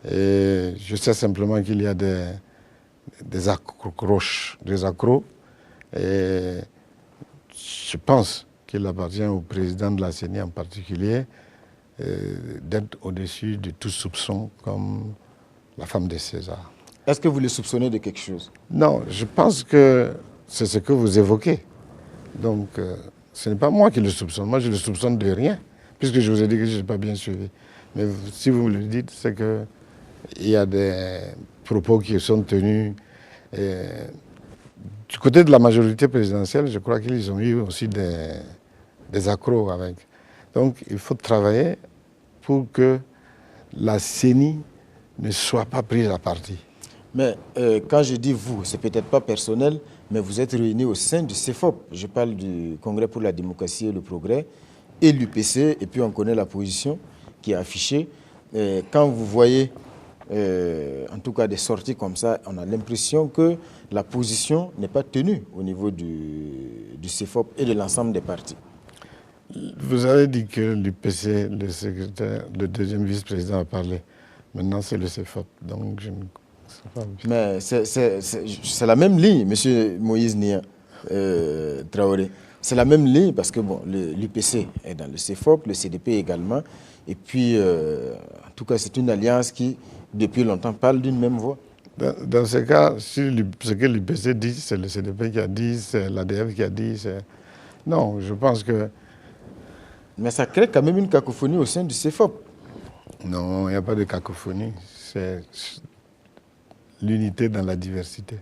S2: Et je sais simplement qu'il y a des accroches, des accros. Et je pense qu'il appartient au président de la CENI en particulier d'être au-dessus de tout soupçon comme la femme de César.
S1: Est-ce que vous le soupçonnez de quelque chose?
S2: Non, je pense que c'est ce que vous évoquez. Donc, ce n'est pas moi qui le soupçonne. Moi, je le soupçonne de rien, puisque je vous ai dit que je n'ai pas bien suivi. Mais si vous me le dites, c'est qu'il y a des propos qui sont tenus. Du côté de la majorité présidentielle, je crois qu'ils ont eu aussi des accros avec. Donc, il faut travailler pour que la CENI ne soit pas prise à partie.
S1: Mais quand je dis vous, c'est peut-être pas personnel, mais vous êtes réunis au sein du CEFOP. Je parle du Congrès pour la démocratie et le progrès et l'UPC, et puis on connaît la position qui est affichée. Quand vous voyez, en tout cas, des sorties comme ça, on a l'impression que la position n'est pas tenue au niveau du CEFOP et de l'ensemble des partis.
S2: Vous avez dit que l'UPC, le secrétaire, le deuxième vice-président a parlé. Maintenant, c'est le CEFOP, donc je ne sais pas.
S1: Mais c'est la même ligne, M. Moïse Nia Traoré. C'est la même ligne parce que bon, l'UPC est dans le CEFOP, le CDP également. Et puis, en tout cas, c'est une alliance qui, depuis longtemps, parle d'une même voix.
S2: Dans ce cas, si ce que l'UPC dit, c'est le CDP qui a dit, c'est l'ADF qui a dit, non, je pense que...
S1: Mais ça crée quand même une cacophonie au sein du CEFOP.
S2: Non, il n'y a pas de cacophonie. C'est l'unité dans la diversité.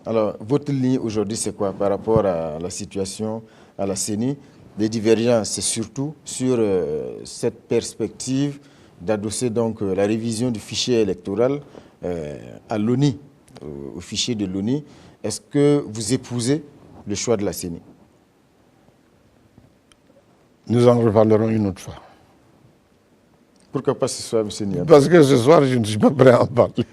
S1: Alors, votre ligne aujourd'hui, c'est quoi par rapport à la situation à la CENI? Les divergences, c'est surtout sur cette perspective d'adosser donc la révision du fichier électoral à l'ONI, au fichier de l'ONI. Est-ce que vous épousez le choix de la CENI?
S2: Nous en reparlerons une autre fois.
S1: Pourquoi pas ce soir, M. Nian?
S2: Parce que ce soir, je ne suis pas prêt à en parler.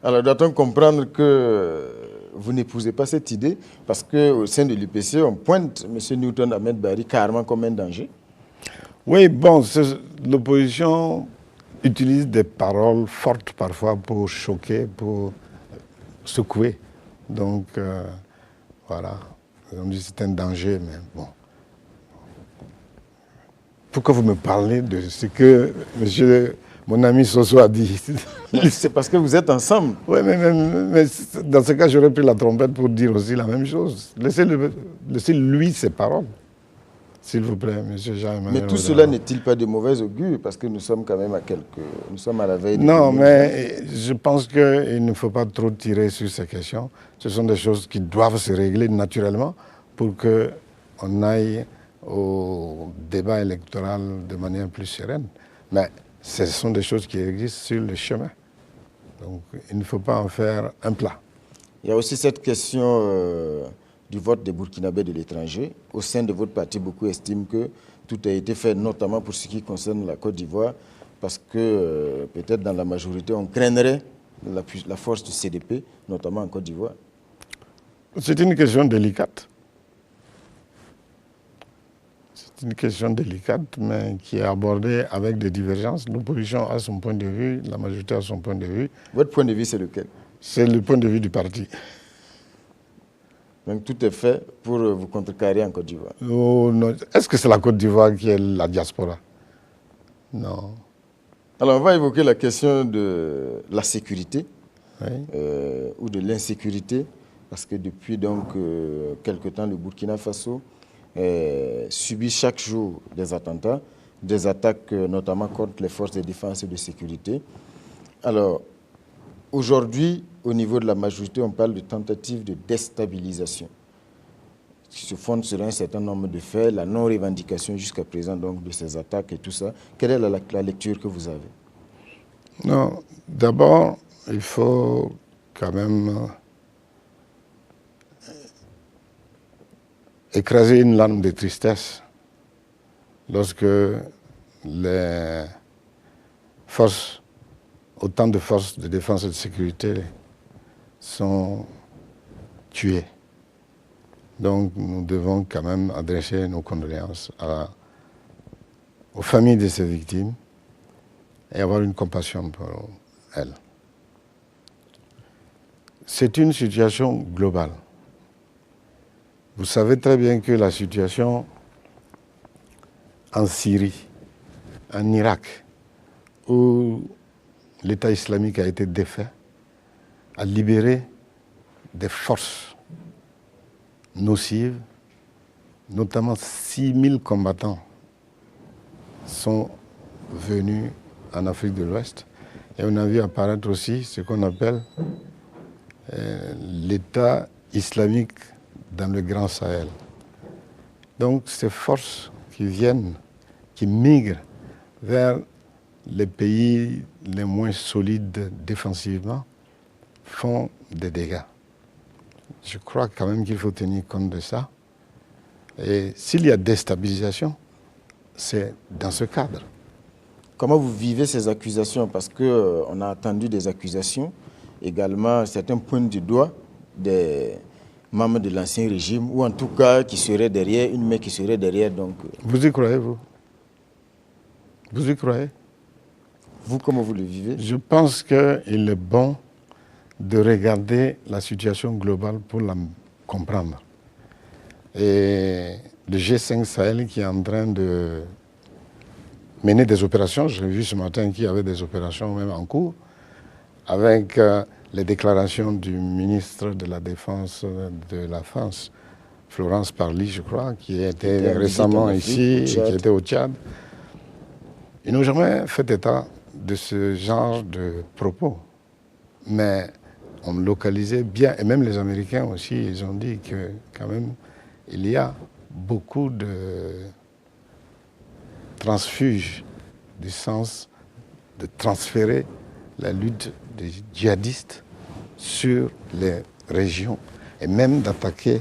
S1: Alors, doit-on comprendre que vous n'épousez pas cette idée? Parce qu'au sein de l'UPC, on pointe M. Newton Ahmed Bari carrément comme un danger.
S2: Oui, bon, l'opposition utilise des paroles fortes parfois pour choquer, pour secouer. Donc, Boko-Haram. Ils ont dit que c'est un danger, mais bon. Pourquoi vous me parlez de ce que mon ami Soso a dit?
S1: C'est parce que vous êtes ensemble.
S2: Oui, mais dans ce cas, j'aurais pris la trompette pour dire aussi la même chose. Laissez-lui ses paroles. S'il vous plaît, monsieur Jean-Emmanuel.
S1: Mais tout cela n'est-il pas de mauvais augure? Parce que nous sommes quand même nous sommes à la veille.
S2: Non, mais je pense qu'il ne faut pas trop tirer sur ces questions. Ce sont des choses qui doivent se régler naturellement pour qu'on aille au débat électoral de manière plus sereine. Mais ce sont des choses qui existent sur le chemin. Donc, il ne faut pas en faire un plat.
S1: Il y a aussi cette question du vote des Burkinabés de l'étranger. Au sein de votre parti, beaucoup estiment que tout a été fait, notamment pour ce qui concerne la Côte d'Ivoire, parce que peut-être dans la majorité, on craindrait la force du CDP, notamment en Côte d'Ivoire.
S2: C'est une question délicate. C'est une question délicate, mais qui est abordée avec des divergences. L'opposition a son point de vue, la majorité a son point de vue.
S1: Votre point de vue, c'est lequel?
S2: C'est le point de vue du parti.
S1: Donc tout est fait pour vous contrecarrer en Côte d'Ivoire.
S2: Oh, est-ce que c'est la Côte d'Ivoire qui est la diaspora? Non.
S1: Alors on va évoquer la question de la sécurité,
S2: Oui.
S1: ou de l'insécurité, parce que depuis donc quelque temps, le Burkina Faso subit chaque jour des attentats, des attaques notamment contre les forces de défense et de sécurité. Alors, aujourd'hui, au niveau de la majorité, on parle de tentative de déstabilisation qui se fonde sur un certain nombre de faits, la non-revendication jusqu'à présent donc, de ces attaques et tout ça. Quelle est la lecture que vous avez?
S2: Non, d'abord, il faut quand même écraser une larme de tristesse lorsque les forces, autant de forces de défense et de sécurité sont tuées. Donc nous devons quand même adresser nos condoléances aux familles de ces victimes et avoir une compassion pour elles. C'est une situation globale. Vous savez très bien que la situation en Syrie, en Irak, où l'État islamique a été défait, a libéré des forces nocives, notamment 6000 combattants sont venus en Afrique de l'Ouest. Et on a vu apparaître aussi ce qu'on appelle l'État islamique dans le Grand Sahel. Donc ces forces qui viennent, qui migrent vers les pays les moins solides défensivement, font des dégâts. Je crois quand même qu'il faut tenir compte de ça. Et s'il y a déstabilisation, c'est dans ce cadre.
S1: Comment vous vivez ces accusations? Parce qu'on a entendu des accusations, également certains points du doigt des membres de l'ancien régime, ou en tout cas qui seraient derrière, une main qui serait derrière. Donc,
S2: vous y croyez, vous? Vous y croyez?
S1: Vous, comment vous le vivez?
S2: Je pense qu'il est bon de regarder la situation globale pour la comprendre. Et le G5 Sahel qui est en train de mener des opérations, j'ai vu ce matin qu'il y avait des opérations même en cours, avec les déclarations du ministre de la Défense de la France, Florence Parly, je crois, qui était récemment ici, et qui était au Tchad. Ils n'ont jamais fait état de ce genre de propos. Mais on localisait bien, et même les Américains aussi, ils ont dit que quand même, il y a beaucoup de transfuges du sens de transférer la lutte des djihadistes sur les régions et même d'attaquer,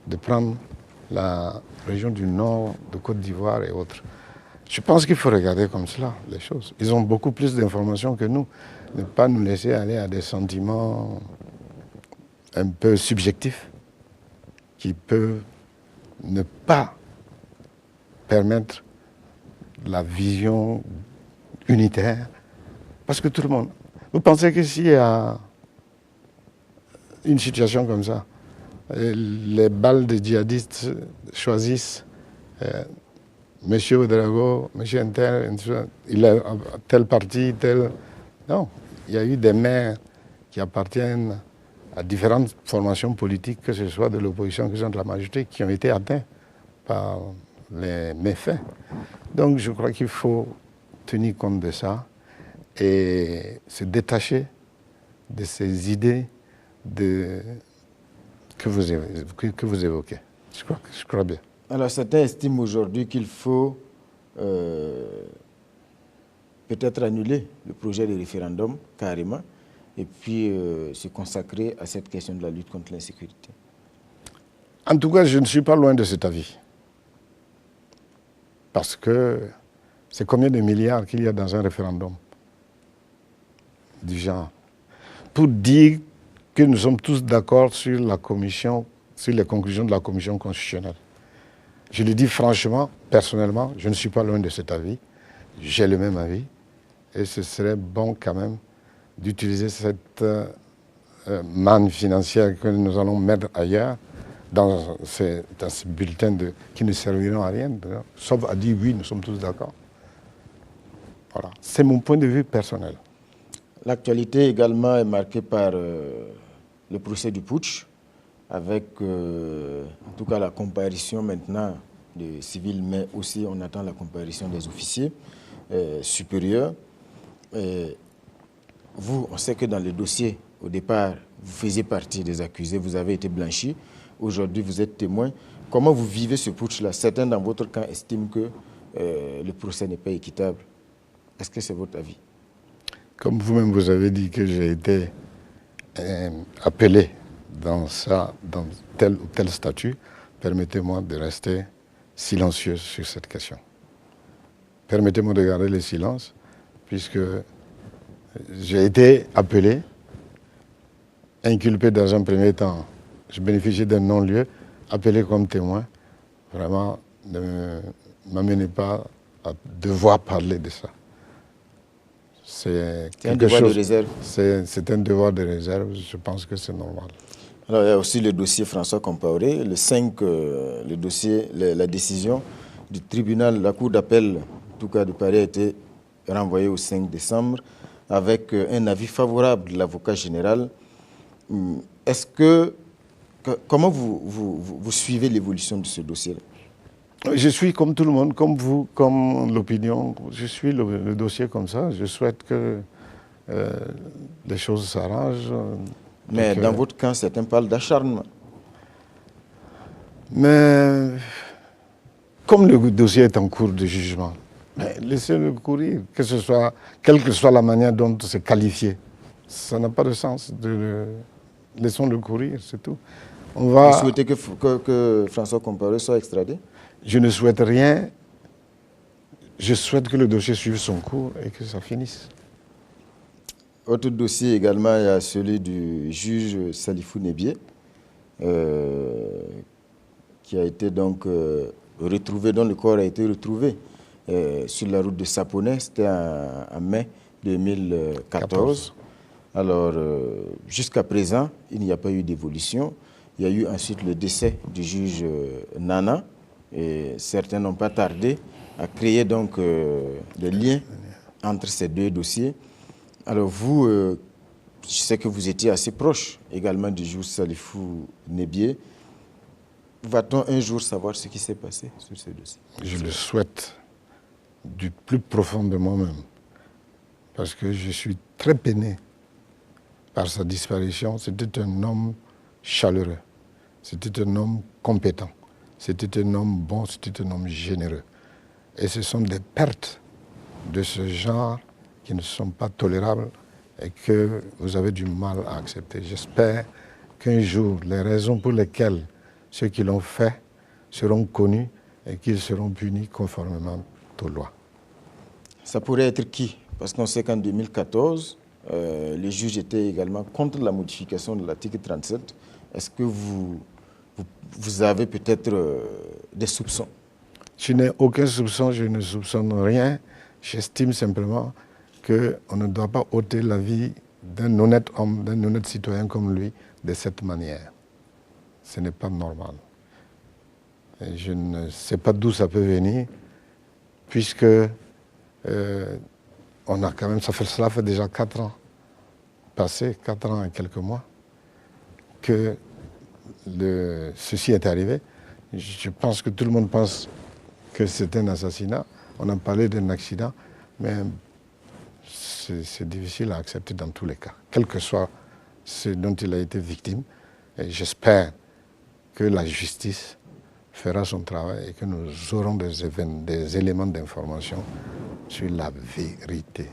S2: de prendre la région du nord de Côte d'Ivoire et autres. Je pense qu'il faut regarder comme cela les choses. Ils ont beaucoup plus d'informations que nous. Ne pas nous laisser aller à des sentiments un peu subjectifs qui peuvent ne pas permettre la vision unitaire. Parce que tout le monde... Vous pensez que s'il y a une situation comme ça, les balles des djihadistes choisissent M. Ouedraogo, M. Inter, il a tel parti, tel... Non, il y a eu des maires qui appartiennent à différentes formations politiques, que ce soit de l'opposition, que ce soit de la majorité, qui ont été atteints par les méfaits. Donc je crois qu'il faut tenir compte de ça et se détacher de ces idées que vous évoquez. Je crois bien.
S1: Alors certains estiment aujourd'hui qu'il faut peut-être annuler le projet de référendum carrément et puis se consacrer à cette question de la lutte contre l'insécurité.
S2: En tout cas, je ne suis pas loin de cet avis. Parce que c'est combien de milliards qu'il y a dans un référendum du genre. Pour dire que nous sommes tous d'accord sur la commission, sur les conclusions de la commission constitutionnelle. Je le dis franchement, personnellement, je ne suis pas loin de cet avis. J'ai le même avis. Et ce serait bon quand même d'utiliser cette manne financière que nous allons mettre ailleurs dans ces bulletins qui ne serviront à rien, sauf à dire oui, nous sommes tous d'accord. Voilà. C'est mon point de vue personnel.
S1: L'actualité également est marquée par le procès du putsch, avec en tout cas la comparution maintenant des civils, mais aussi on attend la comparution des officiers supérieurs. Vous, on sait que dans le dossier, au départ, vous faisiez partie des accusés, vous avez été blanchi. Aujourd'hui, vous êtes témoin. Comment vous vivez ce putsch-là? Certains dans votre camp estiment que le procès n'est pas équitable. Est-ce que c'est votre avis?
S2: Comme vous-même, vous avez dit que j'ai été appelé dans tel ou tel statut, permettez-moi de rester silencieux sur cette question. Permettez-moi de garder le silence, puisque j'ai été appelé, inculpé dans un premier temps. Je bénéficiais d'un non-lieu, appelé comme témoin. Vraiment, ne m'amenez pas à devoir parler de ça. C'est
S1: un devoir de réserve.
S2: C'est un devoir de réserve, je pense que c'est normal.
S1: Alors, il y a aussi le dossier François Compaoré, le 5, le dossier, la décision du tribunal, la cour d'appel, en tout cas de Paris, a été renvoyée au 5 décembre avec un avis favorable de l'avocat général. Est-ce comment vous suivez l'évolution de ce dossier-là?
S2: Je suis comme tout le monde, comme vous, comme l'opinion. Je suis le dossier comme ça. Je souhaite que les choses s'arrangent.
S1: Mais dans votre camp, certains parlent d'acharnement.
S2: Mais comme le dossier est en cours de jugement, laissez-le courir, quelle que soit la manière dont c'est qualifié. Ça n'a pas de sens. Laissons-le courir, c'est tout.
S1: Vous souhaitez que François Compaoré soit extradé?
S2: Je ne souhaite rien. Je souhaite que le dossier suive son cours et que ça finisse.
S1: Autre dossier également, il y a celui du juge Salifou Nebié, qui a été donc retrouvé, dont le corps a été retrouvé sur la route de Saponnet, c'était en mai 2014. Alors, jusqu'à présent, il n'y a pas eu d'évolution. Il y a eu ensuite le décès du juge Nana, et certains n'ont pas tardé à créer donc des liens entre ces deux dossiers. Alors vous, je sais que vous étiez assez proche également du juge Salifou Nebié. Va-t-on un jour savoir ce qui s'est passé sur ce dossier?
S2: Je le souhaite du plus profond de moi-même, parce que je suis très peiné par sa disparition. C'était un homme chaleureux, c'était un homme compétent, c'était un homme bon, c'était un homme généreux. Et ce sont des pertes de ce genre qui ne sont pas tolérables et que vous avez du mal à accepter. J'espère qu'un jour, les raisons pour lesquelles ceux qui l'ont fait seront connus et qu'ils seront punis conformément aux lois.
S1: Ça pourrait être qui? Parce qu'on sait qu'en 2014, les juges étaient également contre la modification de l'article 37. Est-ce que vous avez peut-être des soupçons?
S2: Je n'ai aucun soupçon, je ne soupçonne rien. J'estime simplement qu'on ne doit pas ôter la vie d'un honnête homme, d'un honnête citoyen comme lui, de cette manière. ce n'est pas normal. Et je ne sais pas d'où ça peut venir, puisque on a quand même, cela fait déjà 4 ans, passé 4 ans et quelques mois, que ceci est arrivé. Je pense que tout le monde pense que c'est un assassinat. On a parlé d'un accident, mais c'est difficile à accepter dans tous les cas, quel que soit ce dont il a été victime. Et j'espère que la justice fera son travail et que nous aurons des éléments d'information sur la vérité.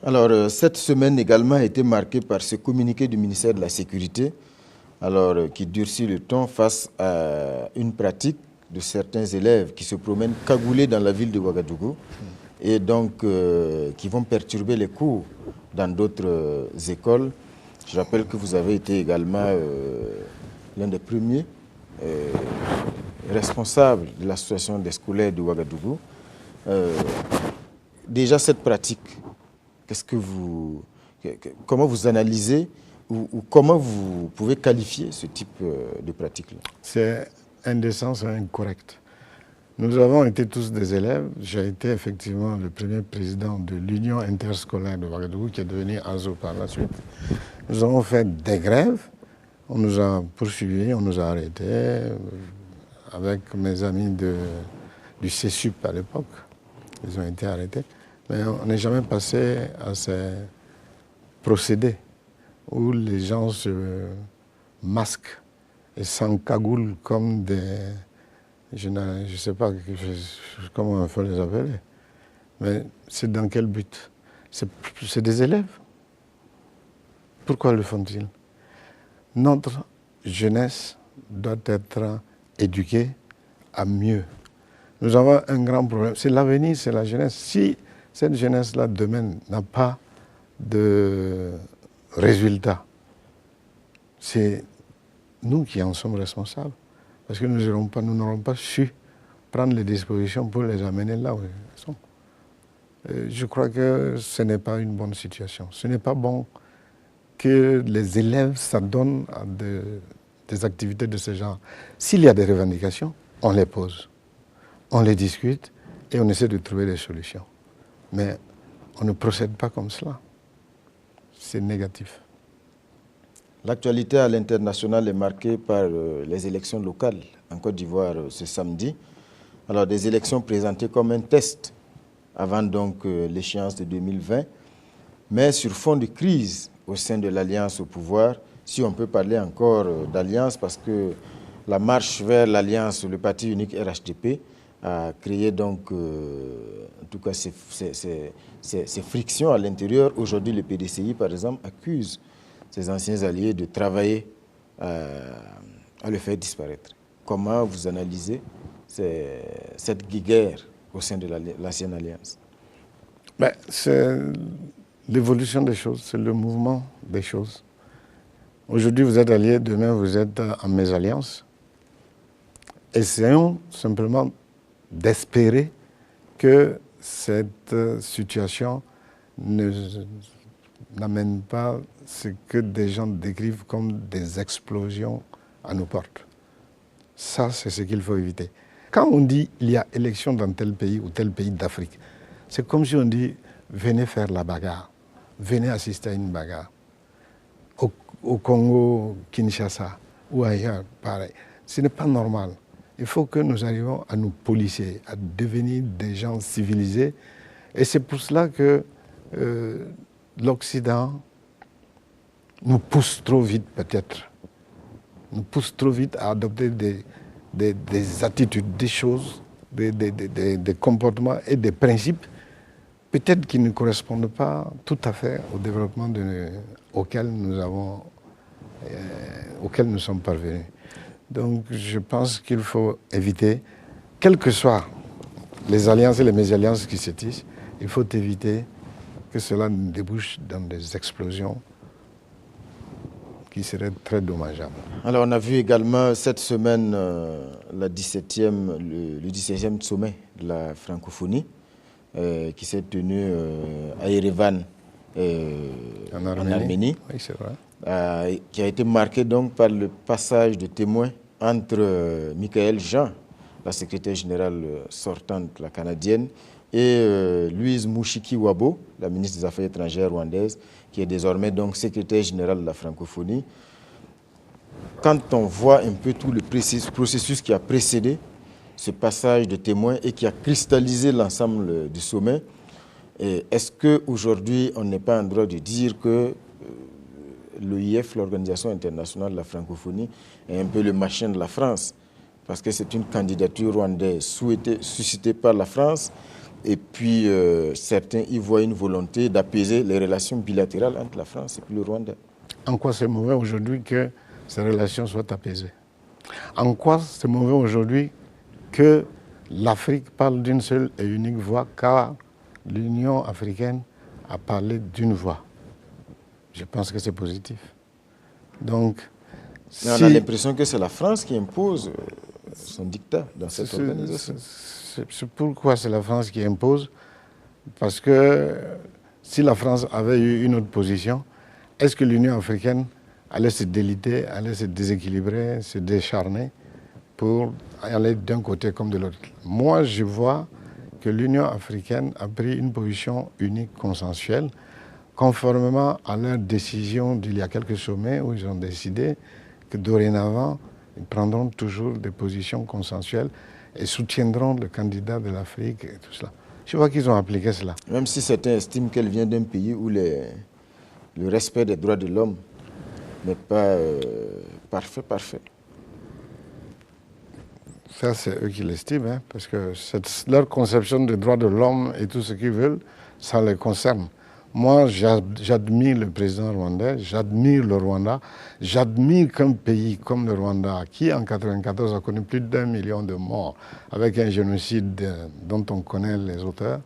S1: Alors, cette semaine également a été marquée par ce communiqué du ministère de la Sécurité, alors, qui durcit le ton face à une pratique de certains élèves qui se promènent cagoulés dans la ville de Ouagadougou et donc qui vont perturber les cours dans d'autres écoles. Je rappelle que vous avez été également l'un des premiers responsables de l'association des scolaires de Ouagadougou. Déjà cette pratique, comment vous analysez ou comment vous pouvez qualifier ce type de pratique-là?
S2: C'est indécent, c'est incorrect. Nous avons été tous des élèves. J'ai été effectivement le premier président de l'Union interscolaire de Ouagadougou, qui est devenu ASO par la suite. Nous avons fait des grèves, on nous a poursuivis, on nous a arrêtés, avec mes amis du CESUP à l'époque. Ils ont été arrêtés. Mais on n'est jamais passé à ces procédés où les gens se masquent et s'encagoulent comme des... Je ne sais pas comment il faut les appeler, mais c'est dans quel but? C'est des élèves. Pourquoi le font-ils? Notre jeunesse doit être éduquée à mieux. Nous avons un grand problème. C'est l'avenir, c'est la jeunesse. Si cette jeunesse-là, demain, n'a pas de résultats, c'est nous qui en sommes responsables. Parce que nous n'aurons pas su prendre les dispositions pour les amener là où ils sont. Je crois que ce n'est pas une bonne situation. Ce n'est pas bon que les élèves s'adonnent à des activités de ce genre. S'il y a des revendications, on les pose, on les discute et on essaie de trouver des solutions. Mais on ne procède pas comme cela. C'est négatif.
S1: L'actualité à l'international est marquée par les élections locales en Côte d'Ivoire ce samedi. Alors, des élections présentées comme un test avant donc l'échéance de 2020, mais sur fond de crise au sein de l'Alliance au pouvoir, si on peut parler encore d'alliance, parce que la marche vers l'Alliance, le parti unique RHDP, a créé donc, en tout cas, ces frictions à l'intérieur. Aujourd'hui, le PDCI, par exemple, accuse ses anciens alliés de travailler à le faire disparaître. Comment vous analysez cette guerre au sein de l'ancienne alliance?
S2: C'est l'évolution des choses, c'est le mouvement des choses. Aujourd'hui, vous êtes alliés, demain, vous êtes en mésalliance. Essayons simplement d'espérer que cette situation n'amène pas ce que des gens décrivent comme des explosions à nos portes. Ça, c'est ce qu'il faut éviter. Quand on dit il y a élection dans tel pays ou tel pays d'Afrique, c'est comme si on dit venez faire la bagarre, venez assister à une bagarre. Au Congo, Kinshasa ou ailleurs, pareil. Ce n'est pas normal. Il faut que nous arrivions à nous policer, à devenir des gens civilisés. Et c'est pour cela que l'Occident nous pousse trop vite, peut-être. Nous pousse trop vite à adopter des attitudes, des choses, des comportements et des principes, peut-être qui ne correspondent pas tout à fait au développement auquel nous sommes parvenus. Donc je pense qu'il faut éviter, quelles que soient les alliances et les mésalliances qui se tissent, il faut éviter que cela ne débouche dans des explosions qui seraient très dommageables.
S1: Alors on a vu également cette semaine le 17e sommet de la francophonie qui s'est tenu à Erevan
S2: en
S1: Arménie.
S2: Oui, c'est vrai.
S1: Qui a été marqué donc par le passage de témoins entre Michaël Jean, la secrétaire générale sortante, la canadienne, et Louise Mouchiki-Wabo, la ministre des Affaires étrangères rwandaise, qui est désormais donc secrétaire générale de la francophonie. Quand on voit un peu tout le processus qui a précédé ce passage de témoins et qui a cristallisé l'ensemble du sommet, est-ce qu'aujourd'hui, on n'est pas en droit de dire que l'OIF, l'Organisation internationale de la francophonie, est un peu le machin de la France? Parce que c'est une candidature rwandaise suscitée par la France, et puis certains y voient une volonté d'apaiser les relations bilatérales entre la France et puis le Rwanda.
S2: En quoi c'est mauvais aujourd'hui que ces relations soient apaisées? En quoi c'est mauvais aujourd'hui que l'Afrique parle d'une seule et unique voix, car l'Union africaine a parlé d'une voix? Je pense que c'est positif. Donc,
S1: mais on a l'impression que c'est la France qui impose son dictat dans cette organisation.
S2: C'est pourquoi c'est la France qui impose, parce que si la France avait eu une autre position, est-ce que l'Union africaine allait se déliter, allait se déséquilibrer, se décharner pour aller d'un côté comme de l'autre? Moi, je vois que l'Union africaine a pris une position unique, consensuelle, conformément à leur décision d'il y a quelques sommets où ils ont décidé que dorénavant, ils prendront toujours des positions consensuelles et soutiendront le candidat de l'Afrique et tout cela. Je vois qu'ils ont appliqué cela.
S1: Même si certains estiment qu'elle vient d'un pays où le respect des droits de l'homme n'est pas parfait.
S2: Ça, c'est eux qui l'estiment, hein, parce que leur conception des droits de l'homme et tout ce qu'ils veulent, ça les concerne. Moi, j'admire le président rwandais, j'admire le Rwanda, j'admire qu'un pays comme le Rwanda, qui en 1994 a connu plus d'1 million de morts, avec un génocide dont on connaît les auteurs,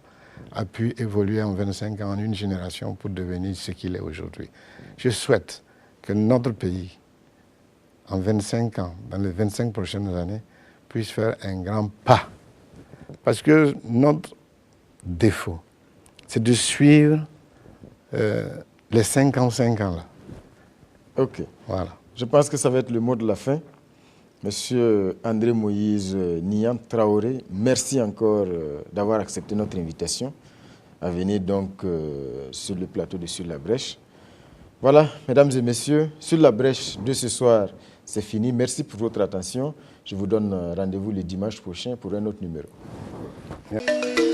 S2: a pu évoluer en 25 ans, en une génération, pour devenir ce qu'il est aujourd'hui. Je souhaite que notre pays, en 25 ans, dans les 25 prochaines années, puisse faire un grand pas. Parce que notre défaut, c'est de suivre les 55 ans là.
S1: Ok.
S2: Voilà.
S1: Je pense que ça va être le mot de la fin. Monsieur André Moïse Nian Traoré, merci encore d'avoir accepté notre invitation à venir donc sur le plateau de Sur la Brèche. Voilà, mesdames et messieurs, Sur la Brèche de ce soir, c'est fini. Merci pour votre attention. Je vous donne rendez-vous le dimanche prochain pour un autre numéro.
S2: Merci.